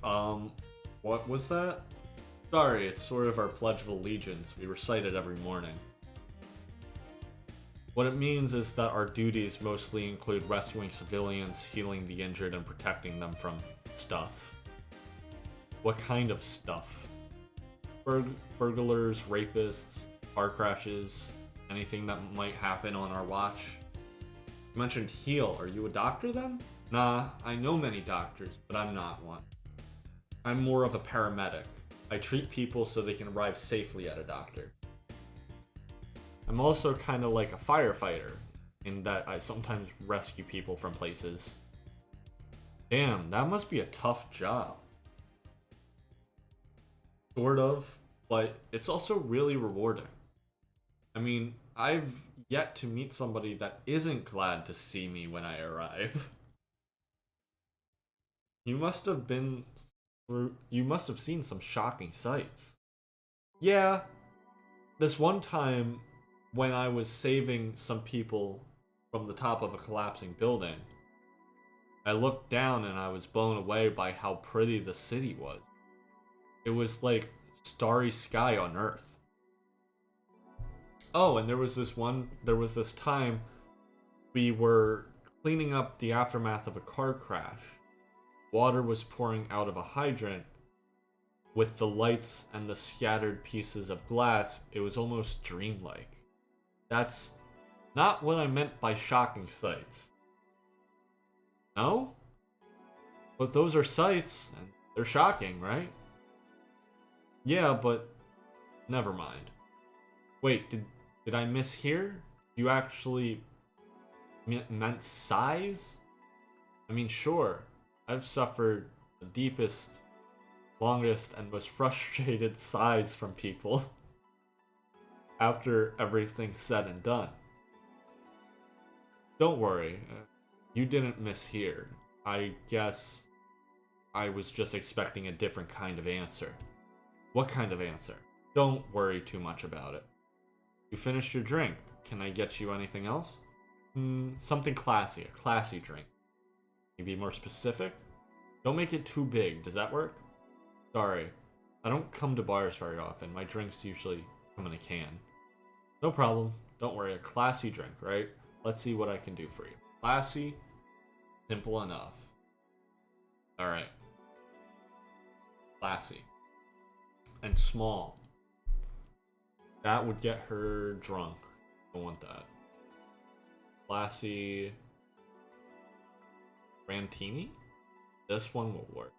What was that? Sorry, it's sort of our Pledge of Allegiance. We recite it every morning. What it means is that our duties mostly include rescuing civilians, healing the injured, and protecting them from stuff. What kind of stuff? Burglars, rapists, car crashes, anything that might happen on our watch. You mentioned heal. Are you a doctor then? Nah, I know many doctors, but I'm not one. I'm more of a paramedic. I treat people so they can arrive safely at a doctor. I'm also kind of like a firefighter, in that I sometimes rescue people from places. Damn, that must be a tough job. Sort of, but it's also really rewarding. I mean, I've yet to meet somebody that isn't glad to see me when I arrive. You must have seen some shocking sights. Yeah, this one time when I was saving some people from the top of a collapsing building. I looked down and I was blown away by how pretty the city was. It was like starry sky on Earth. Oh, and there was this time we were cleaning up the aftermath of a car crash. Water was pouring out of a hydrant. With the lights and the scattered pieces of glass, it was almost dreamlike. That's not what I meant by shocking sights. No? But those are sights, and they're shocking, right? Yeah, but never mind. Wait, did I mishear? You actually meant sighs? I mean, sure, I've suffered the deepest, longest, and most frustrated sighs from people after everything's said and done. Don't worry, you didn't mishear. I guess I was just expecting a different kind of answer. What kind of answer? Don't worry too much about it. You finished your drink. Can I get you anything else? Something classy, a classy drink. Can you be more specific? Don't make it too big. Does that work? Sorry, I don't come to bars very often. My drinks usually come in a can. No problem. Don't worry, a classy drink, right? Let's see what I can do for you. Classy, simple enough. Alright. Classy. And small. That would get her drunk. Don't want that. Classy. Rantini? This one will work.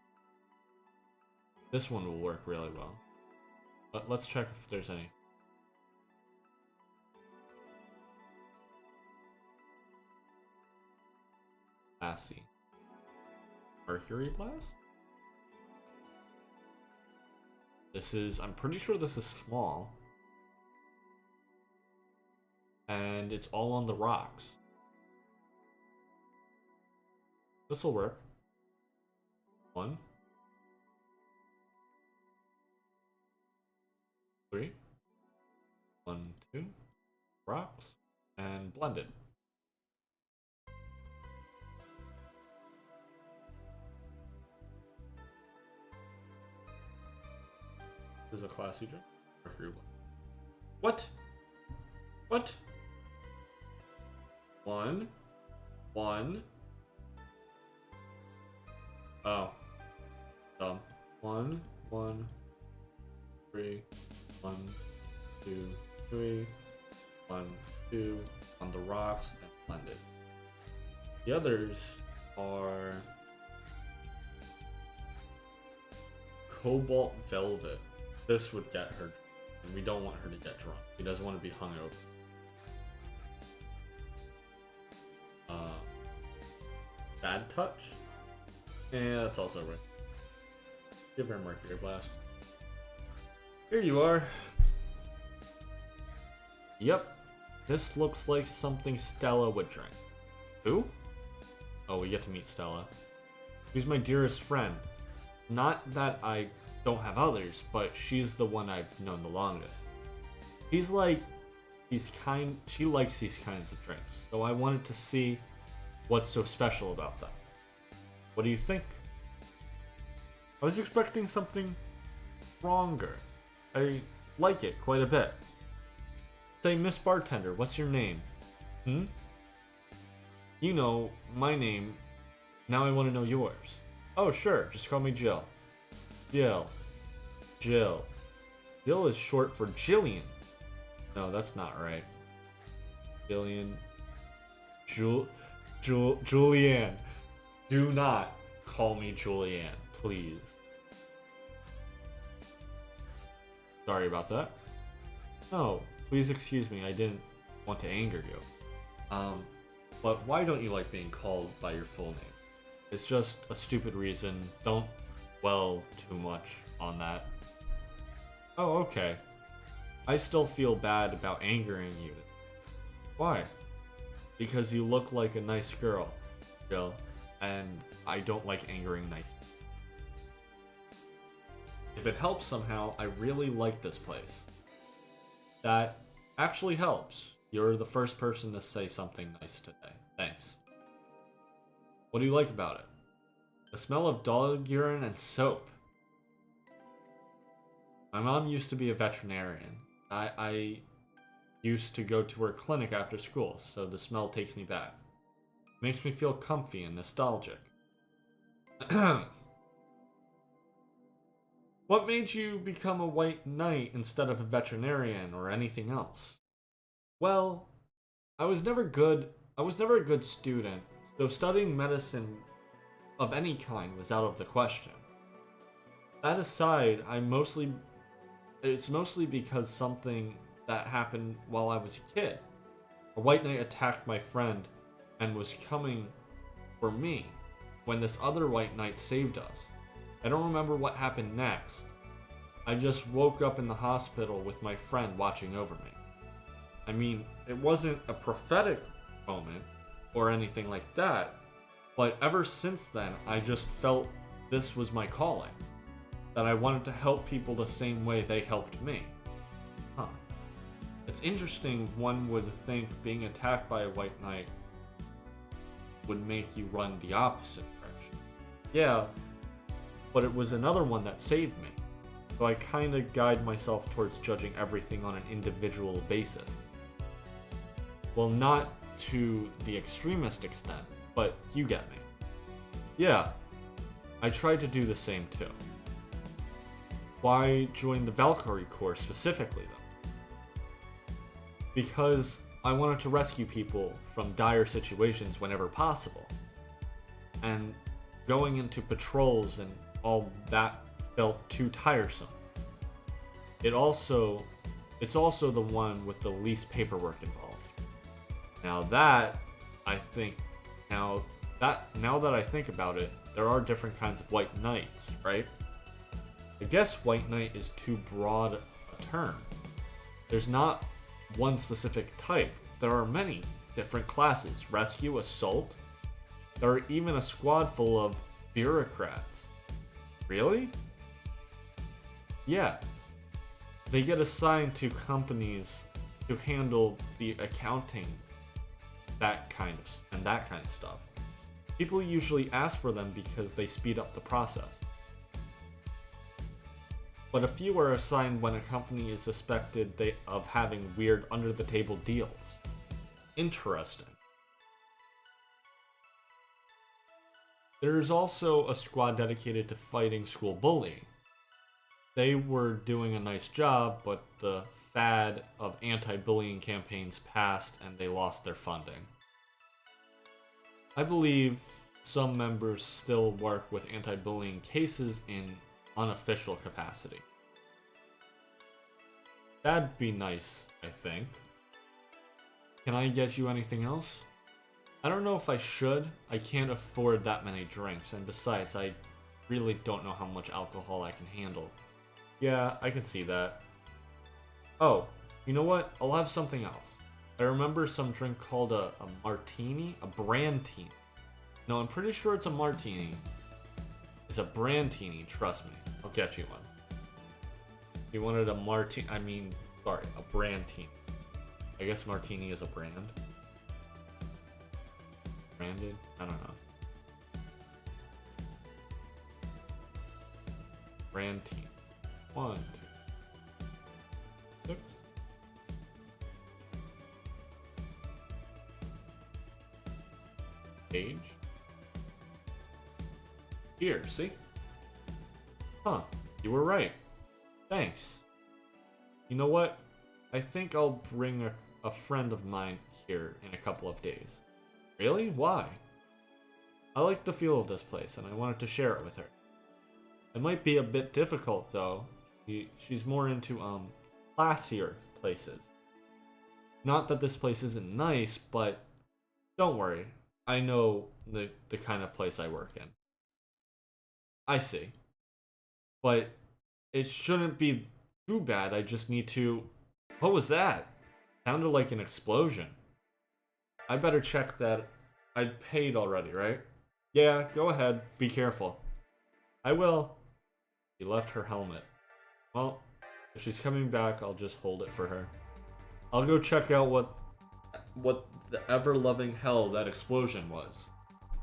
This one will work really well. But let's check if there's any. Classy. Mercury Blast? This is, I'm pretty sure this is small. And it's all on the rocks. This'll work. 1, 3, 1, 2, rocks, and blended. This is a classy drink. What? What? 1, 1. Oh. Dumb. 1, 1, 3, 1, 2, 3, 1, 2 on the rocks and blended. The others are Cobalt Velvet. This would get her, and we don't want her to get drunk. She doesn't want to be hungover. Bad Touch? Yeah, that's also right. Give her a Mercury Blast. Here you are. Yep. This looks like something Stella would drink. Who? Oh, we get to meet Stella. She's my dearest friend. Not that I don't have others, but she's the one I've known the longest. She's like she likes these kinds of drinks, so I wanted to see what's so special about them. What do you think? I was expecting something stronger. I like it quite a bit. Say, Miss Bartender, what's your name? You know, my name. Now I want to know yours. Oh, sure, just call me Jill. Jill. Jill. Jill is short for Jillian. No, that's not right. Jillian. Julianne. Do not call me Julianne, please. Sorry about that. No, please excuse me, I didn't want to anger you. But why don't you like being called by your full name? It's just a stupid reason. Don't dwell too much on that. Oh, okay. I still feel bad about angering you. Why? Because you look like a nice girl, Jill, and I don't like angering nice people. If it helps somehow, I really like this place. That actually helps. You're the first person to say something nice today. Thanks. What do you like about it? The smell of dog urine and soap. My mom used to be a veterinarian. I used to go to her clinic after school, so the smell takes me back. Makes me feel comfy and nostalgic. What made you become a white knight instead of a veterinarian or anything else? Well, I was never good. I was never a good student, so studying medicine of any kind was out of the question. That aside, it's mostly because something that happened while I was a kid. A white knight attacked my friend and was coming for me when this other white knight saved us. I don't remember what happened next. I just woke up in the hospital with my friend watching over me. I mean, it wasn't a prophetic moment or anything like that, but ever since then, I just felt this was my calling. That I wanted to help people the same way they helped me. Huh. It's interesting, one would think being attacked by a white knight would make you run the opposite direction. Yeah, but it was another one that saved me. So I kinda guide myself towards judging everything on an individual basis. Well, not to the extremist extent, but you get me. Yeah, I tried to do the same too. Why join the Valkyrie Corps specifically, though? Because I wanted to rescue people from dire situations whenever possible. And going into patrols and all that felt too tiresome. It's also the one with the least paperwork involved. Now that I think about it, there are different kinds of white knights, right? I guess white knight is too broad a term. There's not one specific type. There are many different classes. Rescue, assault. There are even a squad full of bureaucrats. Really? Yeah. They get assigned to companies to handle the accounting, that kind of stuff. People usually ask for them because they speed up the process. But a few are assigned when a company is suspected of having weird under-the-table deals. Interesting. There's also a squad dedicated to fighting school bullying. They were doing a nice job, but the fad of anti-bullying campaigns passed and they lost their funding. I believe some members still work with anti-bullying cases in unofficial capacity. That'd be nice, I think. Can I get you anything else? I don't know if I should. I can't afford that many drinks, and besides, I really don't know how much alcohol I can handle. Yeah, I can see that. Oh, you know what? I'll have something else. I remember some drink called a martini? A brandtini. No, I'm pretty sure it's a martini. It's a brandtini, trust me. I'll get you one. You wanted a martini, a brandtini. I guess martini is a brand. Branded? I don't know. Brandtini. 1, 2, 6. Age. Here, see? Huh, you were right. Thanks. You know what? I think I'll bring a friend of mine here in a couple of days. Really? Why? I like the feel of this place and I wanted to share it with her. It might be a bit difficult though. She's more into classier places. Not that this place isn't nice, but don't worry. I know the kind of place I work in. I see. But it shouldn't be too bad. I just need to... What was that? Sounded like an explosion. I better check that. I paid already, right? Yeah, go ahead. Be careful. I will. She left her helmet. Well, if she's coming back, I'll just hold it for her. I'll go check out what what the ever-loving hell that explosion was.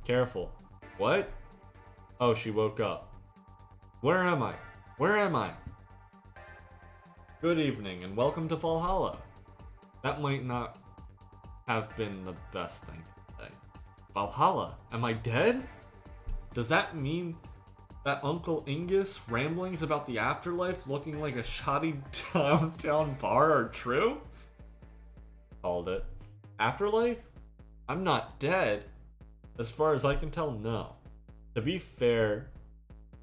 Careful. What? Oh, she woke up. Where am I? Where am I? Good evening, and welcome to Valhalla. That might not have been the best thing to say. Valhalla? Am I dead? Does that mean that Uncle Ingus' ramblings about the afterlife looking like a shoddy downtown bar are true? Called it. Afterlife? I'm not dead. As far as I can tell, no. To be fair,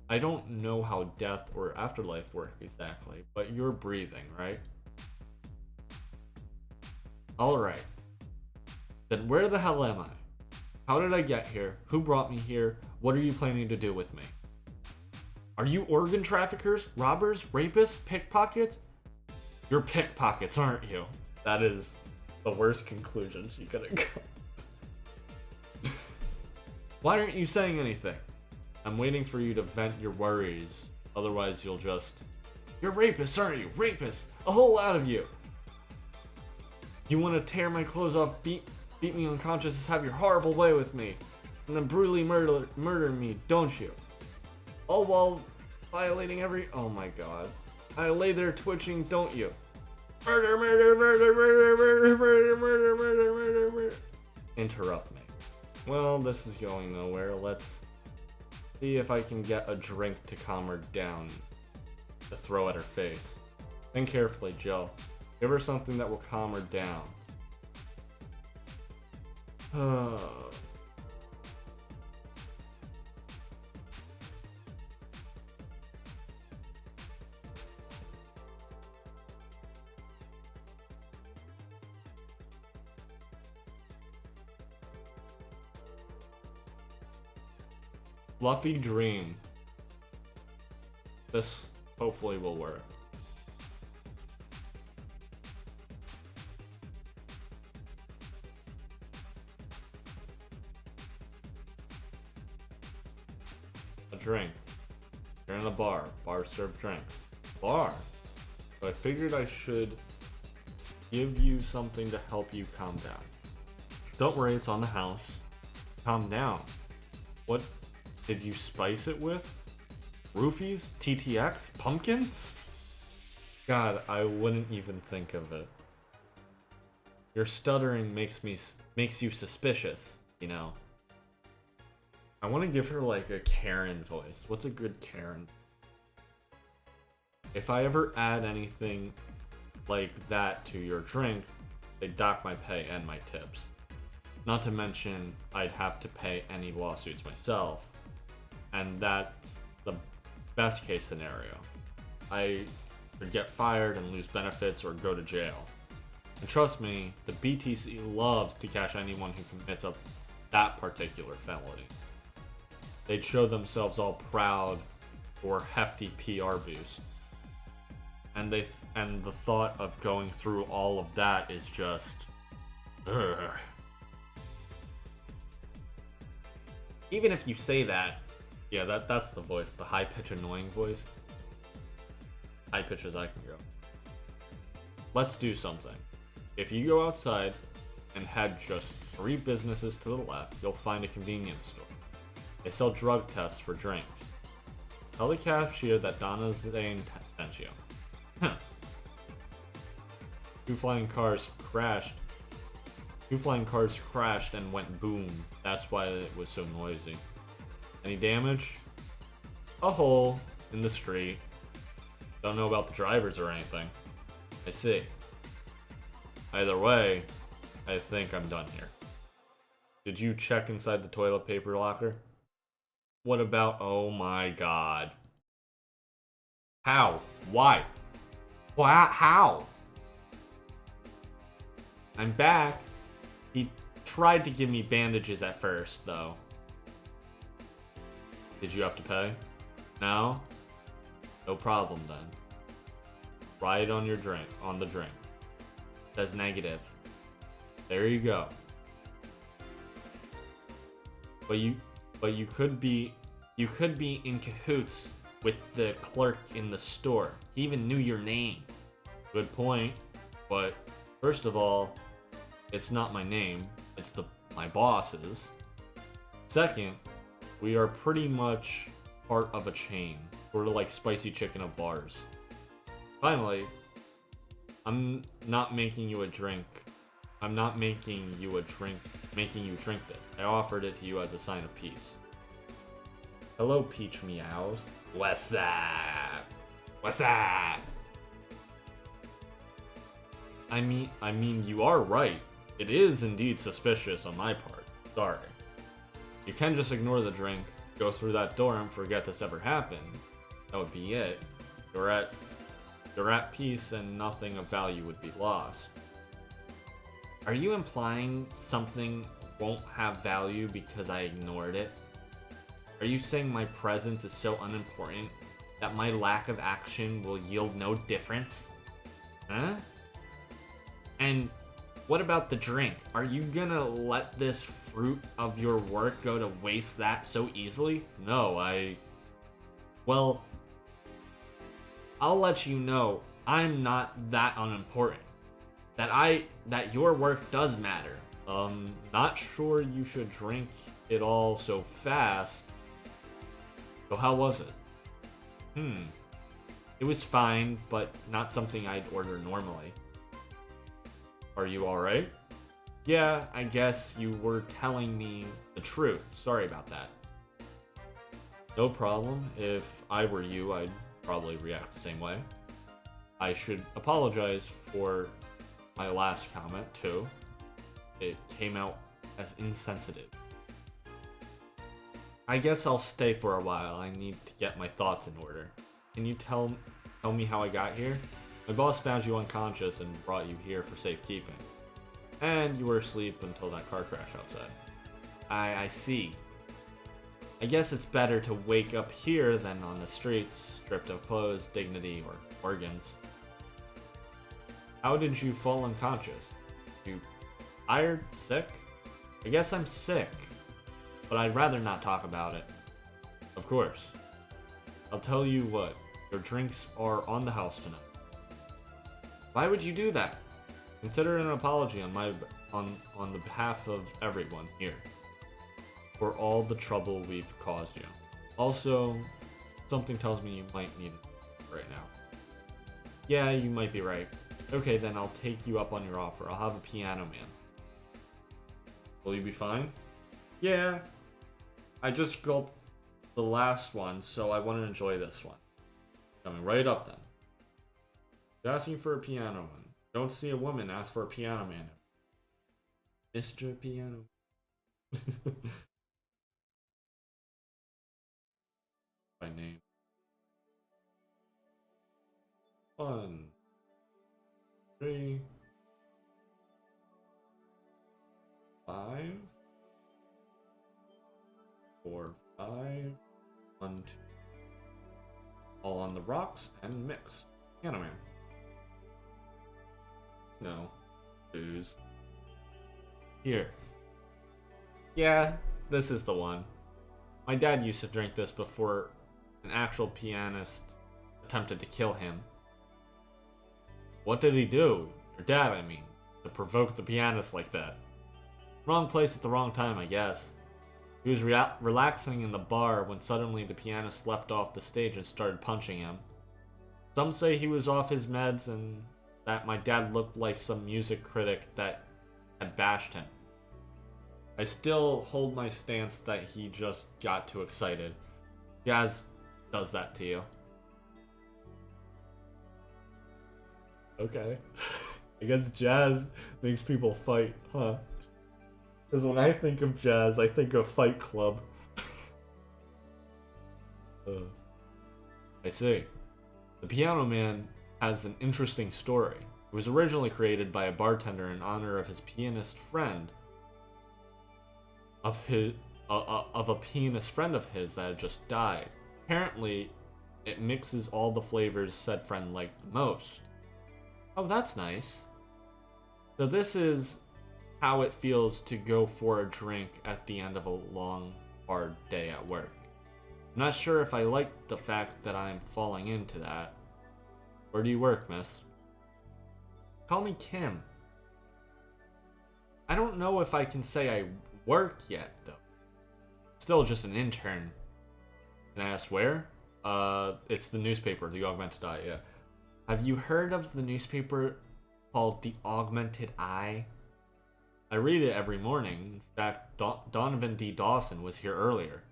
I don't know how death or afterlife work exactly, but you're breathing, right? Alright. Then where the hell am I? How did I get here? Who brought me here? What are you planning to do with me? Are you organ traffickers, robbers, rapists, pickpockets? You're pickpockets, aren't you? That is the worst conclusion she could have come. Why aren't you saying anything? I'm waiting for you to vent your worries. Otherwise, you'll just... You're rapists, aren't you? Rapists! A whole lot of you! You want to tear my clothes off, beat me unconscious, have your horrible way with me, and then brutally murder me, don't you? All while violating every... Oh my god. I lay there twitching, don't you? Murder, murder, murder, murder, murder, murder, murder, murder, murder, murder. Interrupt me. Well, this is going nowhere. Let's see if I can get a drink to calm her down to throw at her face. Think carefully, Joe. Give her something that will calm her down. Fluffy dream. This hopefully will work. A drink. You're in a bar. Bars serve drinks. Bar? So I figured I should give you something to help you calm down. Don't worry, it's on the house. Calm down. What did you spice it with? Roofies? TTX? Pumpkins? God, I wouldn't even think of it. Your stuttering makes you suspicious, you know. I want to give her like a Karen voice. What's a good Karen? If I ever add anything like that to your drink, they dock my pay and my tips. Not to mention, I'd have to pay any lawsuits myself. And that's the best case scenario. I could get fired and lose benefits or go to jail. And trust me, the BTC loves to catch anyone who commits that particular felony. They'd show themselves all proud for hefty PR boost. And the thought of going through all of that is just... Ugh. Even if you say that, yeah, that's the voice, the high-pitch annoying voice. High pitch as I can go. Let's do something. If you go outside and head just 3 businesses to the left, you'll find a convenience store. They sell drug tests for drinks. Tell the cashier that Donna Zane sent you. Huh. 2 flying cars crashed and went boom. That's why it was so noisy. Any damage? A hole in the street. Don't know about the drivers or anything. I see. Either way, I think I'm done here. Did you check inside the toilet paper locker? What about... Oh my god. How? Why? How? I'm back. He tried to give me bandages at first, though. Did you have to pay? No? No problem then. Write on your drink, on the drink. Says negative. There you go. But you could be in cahoots with the clerk in the store. He even knew your name. Good point. But first of all, it's not my name, it's my boss's. Second, we are pretty much part of a chain, sort of like Spicy Chicken of bars. Finally, I'm not making you a drink. I'm not making you drink this. I offered it to you as a sign of peace. Hello, Peach Meows. What's up? What's up? I mean, you are right. It is indeed suspicious on my part. Sorry. You can just ignore the drink, go through that door, and forget this ever happened. That would be it. You're at peace, and nothing of value would be lost. Are you implying something won't have value because I ignored it? Are you saying my presence is so unimportant that my lack of action will yield no difference? Huh? And what about the drink? Are you gonna let this fruit of your work go to waste that so easily? No, well, I'll let you know I'm not that unimportant. That your work does matter. Not sure you should drink it all so fast. So how was it? It was fine, but not something I'd order normally. Are you alright? Yeah, I guess you were telling me the truth. Sorry about that. No problem. If I were you, I'd probably react the same way. I should apologize for my last comment, too. It came out as insensitive. I guess I'll stay for a while. I need to get my thoughts in order. Can you tell me how I got here? My boss found you unconscious and brought you here for safekeeping. And you were asleep until that car crash outside. I see. I guess it's better to wake up here than on the streets, stripped of clothes, dignity, or organs. How did you fall unconscious? You tired? Sick? I guess I'm sick, but I'd rather not talk about it. Of course. I'll tell you what, your drinks are on the house tonight. Why would you do that? Consider it an apology on the behalf of everyone here for all the trouble we've caused you. Also, something tells me you might need it right now. Yeah, you might be right. Okay, then I'll take you up on your offer. I'll have a piano man. Will you be fine? Yeah. I just gulped the last one, so I want to enjoy this one. Coming right up then. You're asking for a piano man. Don't see a woman ask for a piano man. Mr. Piano. By name. 1, 3, 5, 4, 5, 1, 2. All on the rocks and mixed. Piano man. No. Booze. Here. Yeah, this is the one. My dad used to drink this before an actual pianist attempted to kill him. What did he do? Your dad, I mean, to provoke the pianist like that. Wrong place at the wrong time, I guess. He was relaxing in the bar when suddenly the pianist leapt off the stage and started punching him. Some say he was off his meds and that my dad looked like some music critic that had bashed him. I still hold my stance that he just got too excited. Jazz does that to you. Okay. I guess jazz makes people fight, huh? Because when I think of jazz, I think of Fight Club. I see. The Piano Man has an interesting story. It was originally created by a bartender in honor of his pianist friend, of a pianist friend of his that had just died. Apparently, it mixes all the flavors said friend liked the most. Oh, that's nice. So this is how it feels to go for a drink at the end of a long, hard day at work. I'm not sure if I like the fact that I'm falling into that. Where do you work, miss? Call me Kim. don't know if I can say I work yet, though. Still just an intern. Can I ask where? It's the newspaper, the Augmented Eye, yeah. Have you heard of the newspaper called the Augmented Eye? I read it every morning. In fact, Donovan D. Dawson was here earlier.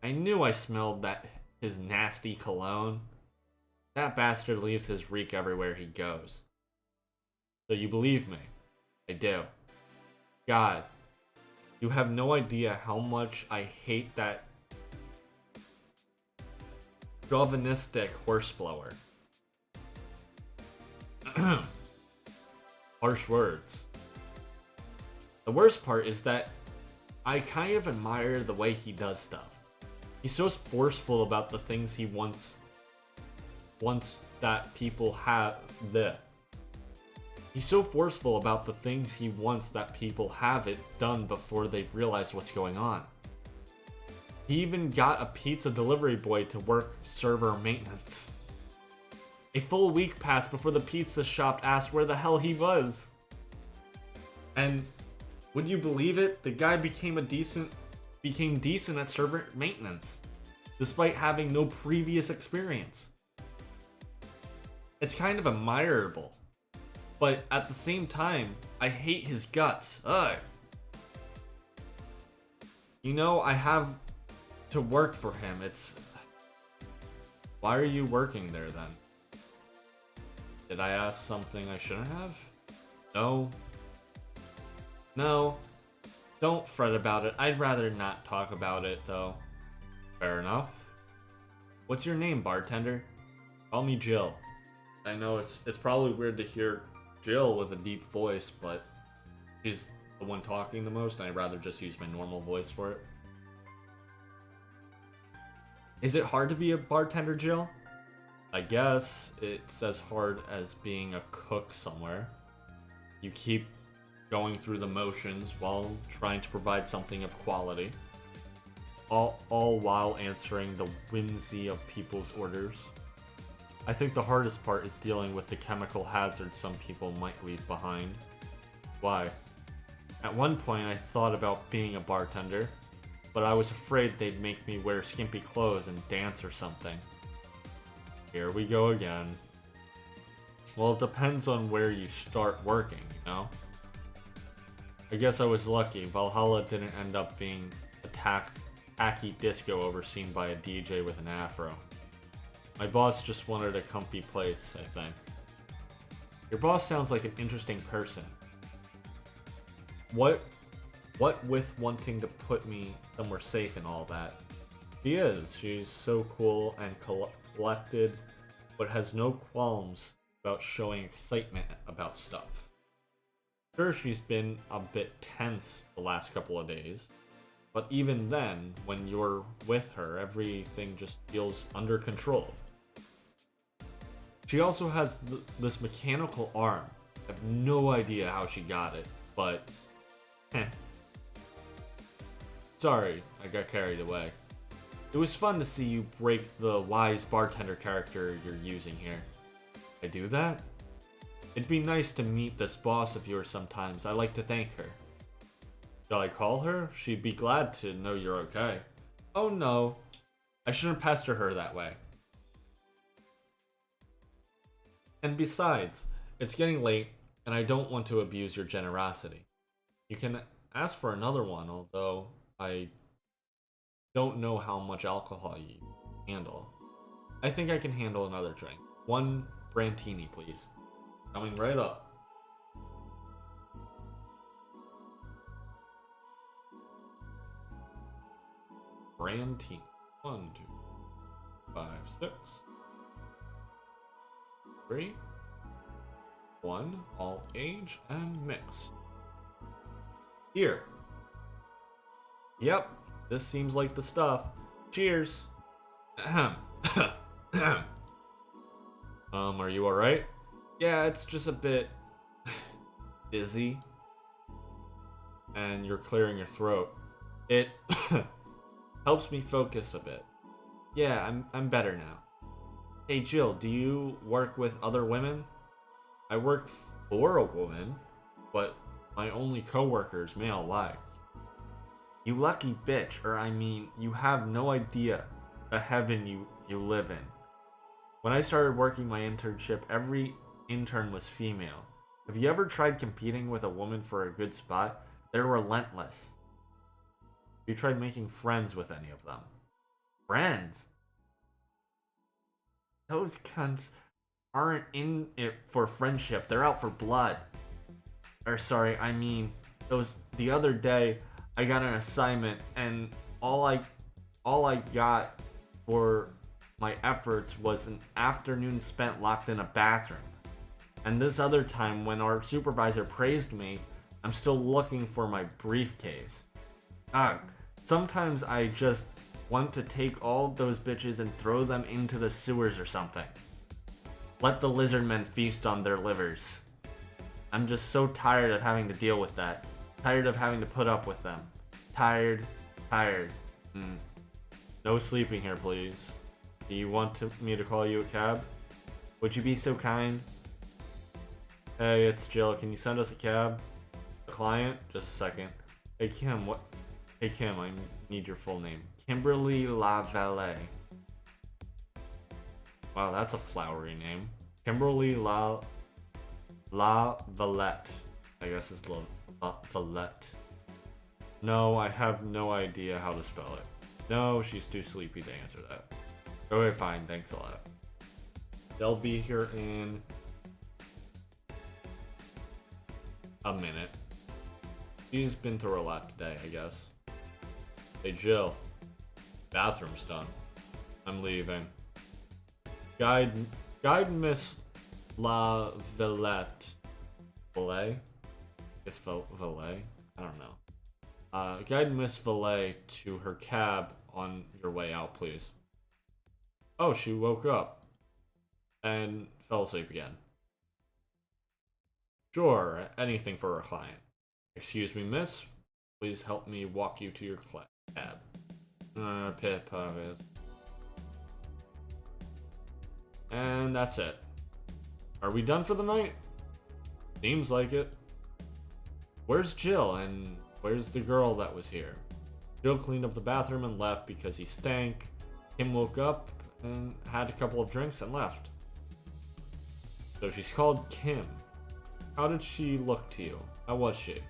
I knew I smelled his nasty cologne. That bastard leaves his reek everywhere he goes. So you believe me? I do. God, you have no idea how much I hate that chauvinistic horseblower. Harsh words. The worst part is that I kind of admire the way he does stuff. He's so forceful about the things he wants that people have. He's so forceful about the things he wants that people have it done before they realize what's going on. He even got a pizza delivery boy to work server maintenance. A full week passed before the pizza shop asked where the hell he was. And would you believe it? The guy became decent at server maintenance, despite having no previous experience. It's kind of admirable, but at the same time, I hate his guts. Ugh. You know, I have to work for him. Why are you working there then? Did I ask something I shouldn't have? No. No. Don't fret about it. I'd rather not talk about it, though. Fair enough. What's your name, bartender? Call me Jill. I know it's probably weird to hear Jill with a deep voice, but she's the one talking the most, and I'd rather just use my normal voice for it. Is it hard to be a bartender, Jill? I guess it's as hard as being a cook somewhere. You keep going through the motions while trying to provide something of quality. All while answering the whimsy of people's orders. I think the hardest part is dealing with the chemical hazards some people might leave behind. Why? At one point I thought about being a bartender, but I was afraid they'd make me wear skimpy clothes and dance or something. Here we go again. Well, it depends on where you start working, you know? I guess I was lucky. Valhalla didn't end up being a tacky disco overseen by a DJ with an afro. My boss just wanted a comfy place, I think. Your boss sounds like an interesting person. What with wanting to put me somewhere safe and all that? She is. She's so cool and collected, but has no qualms about showing excitement about stuff. Sure, she's been a bit tense the last couple of days, but even then, when you're with her, everything just feels under control. She also has this mechanical arm. I have no idea how she got it, but sorry, I got carried away. It was fun to see you break the wise bartender character you're using here. I do that? It'd be nice to meet this boss of yours sometimes. I like to thank her. Shall I call her? She'd be glad to know you're okay. Oh no, I shouldn't pester her that way. And besides, it's getting late, and I don't want to abuse your generosity. You can ask for another one, although I don't know how much alcohol you handle. I think I can handle another drink. One Brantini, please. Coming right up. Brantini. 1, 2, 5, 6. 3. 1. All age and mixed. Here. Yep. This seems like the stuff. Cheers. Ahem. Ahem. Are you alright? Yeah, it's just a bit dizzy. And you're clearing your throat. It helps me focus a bit. Yeah, I'm better now. Hey Jill, do you work with other women? I work for a woman, but My only coworkers, male, why? You lucky bitch, or I mean, you have no idea the heaven you live in. When I started working my internship, every intern was female. Have you ever tried competing with a woman for a good spot? They're relentless. Have you tried making friends with any of them? Friends? Those cunts aren't in it for friendship. They're out for blood. Or sorry, I mean, the other day I got an assignment and all I got for my efforts was an afternoon spent locked in a bathroom. And this other time when our supervisor praised me, I'm still looking for my briefcase. Ugh, sometimes I just want to take all those bitches and throw them into the sewers or something. Let the lizard men feast on their livers. I'm just so tired of having to deal with that. Tired of having to put up with them. Tired. No sleeping here, please. Do you want me to call you a cab? Would you be so kind? Hey, it's Jill. Can you send us a cab? A client? Just a second. Hey, Kim, what? Hey, Kim, I need your full name. Kimberly LaValle. Wow, that's a flowery name. Kimberly Valette. I guess it's Valette. No, I have no idea how to spell it. No, she's too sleepy to answer that. Okay, fine. Thanks a lot. They'll be here in a minute. She's been through a lot today, I guess. Hey, Jill. Bathroom's done. I'm leaving. Guide Miss La Villette. Valet? It's Valet? I don't know. Guide Miss Valet to her cab on your way out, please. Oh, she woke up. And fell asleep again. Sure, anything for a client. Excuse me, miss. Please help me walk you to your cab. Pip is. And that's it. Are we done for the night? Seems like it. Where's Jill and where's the girl that was here? Jill cleaned up the bathroom and left because he stank. Kim woke up and had a couple of drinks and left. So she's called Kim. How did she look to you? How was she?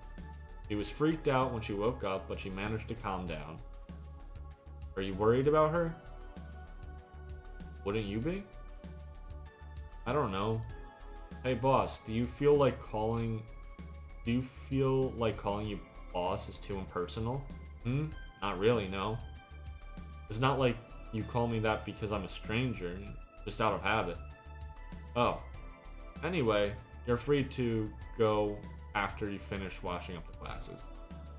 She was freaked out when she woke up, but she managed to calm down. Are you worried about her? Wouldn't you be? I don't know. Hey boss, do you feel like calling you boss is too impersonal? Not really, no. It's not like you call me that because I'm a stranger, just out of habit. Oh. Anyway, you're free to go after you finish washing up the glasses.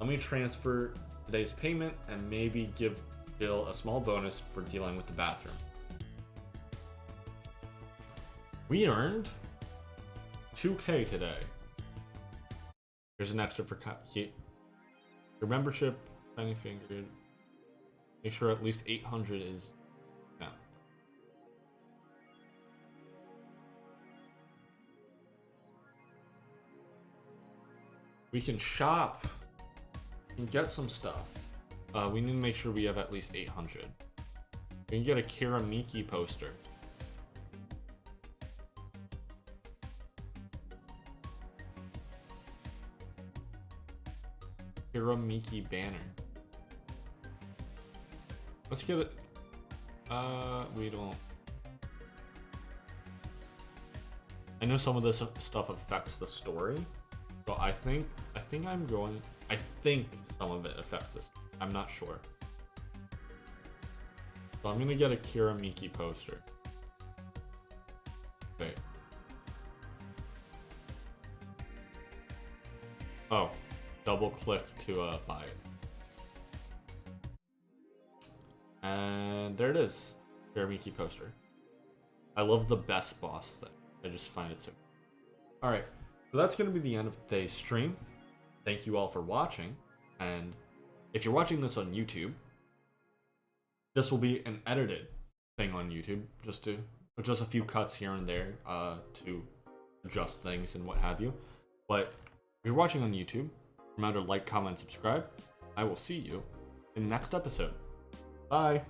Let me transfer today's payment and maybe give Jill a small bonus for dealing with the bathroom. We earned 2K today. Here's an extra for your membership. Tiny fingered. Make sure at least 800 is. Yeah. We can shop and get some stuff. We need to make sure we have at least 800. We can get a Kira Miki poster. Kira Miki banner. Let's get it. We don't. I know some of this stuff affects the story. So I think some of it affects this. I'm not sure. So I'm gonna get a Kira Miki poster. Okay. Oh, double click to buy it. And there it is. Kira Miki poster. I love the best boss thing. I just find it so. Alright. So that's going to be the end of today's stream. Thank you all for watching. And if you're watching this on YouTube, this will be an edited thing on YouTube. Just a few cuts here and there to adjust things and what have you. But If you're watching on YouTube, remember to like, comment, and subscribe. I will see you in the next episode. Bye!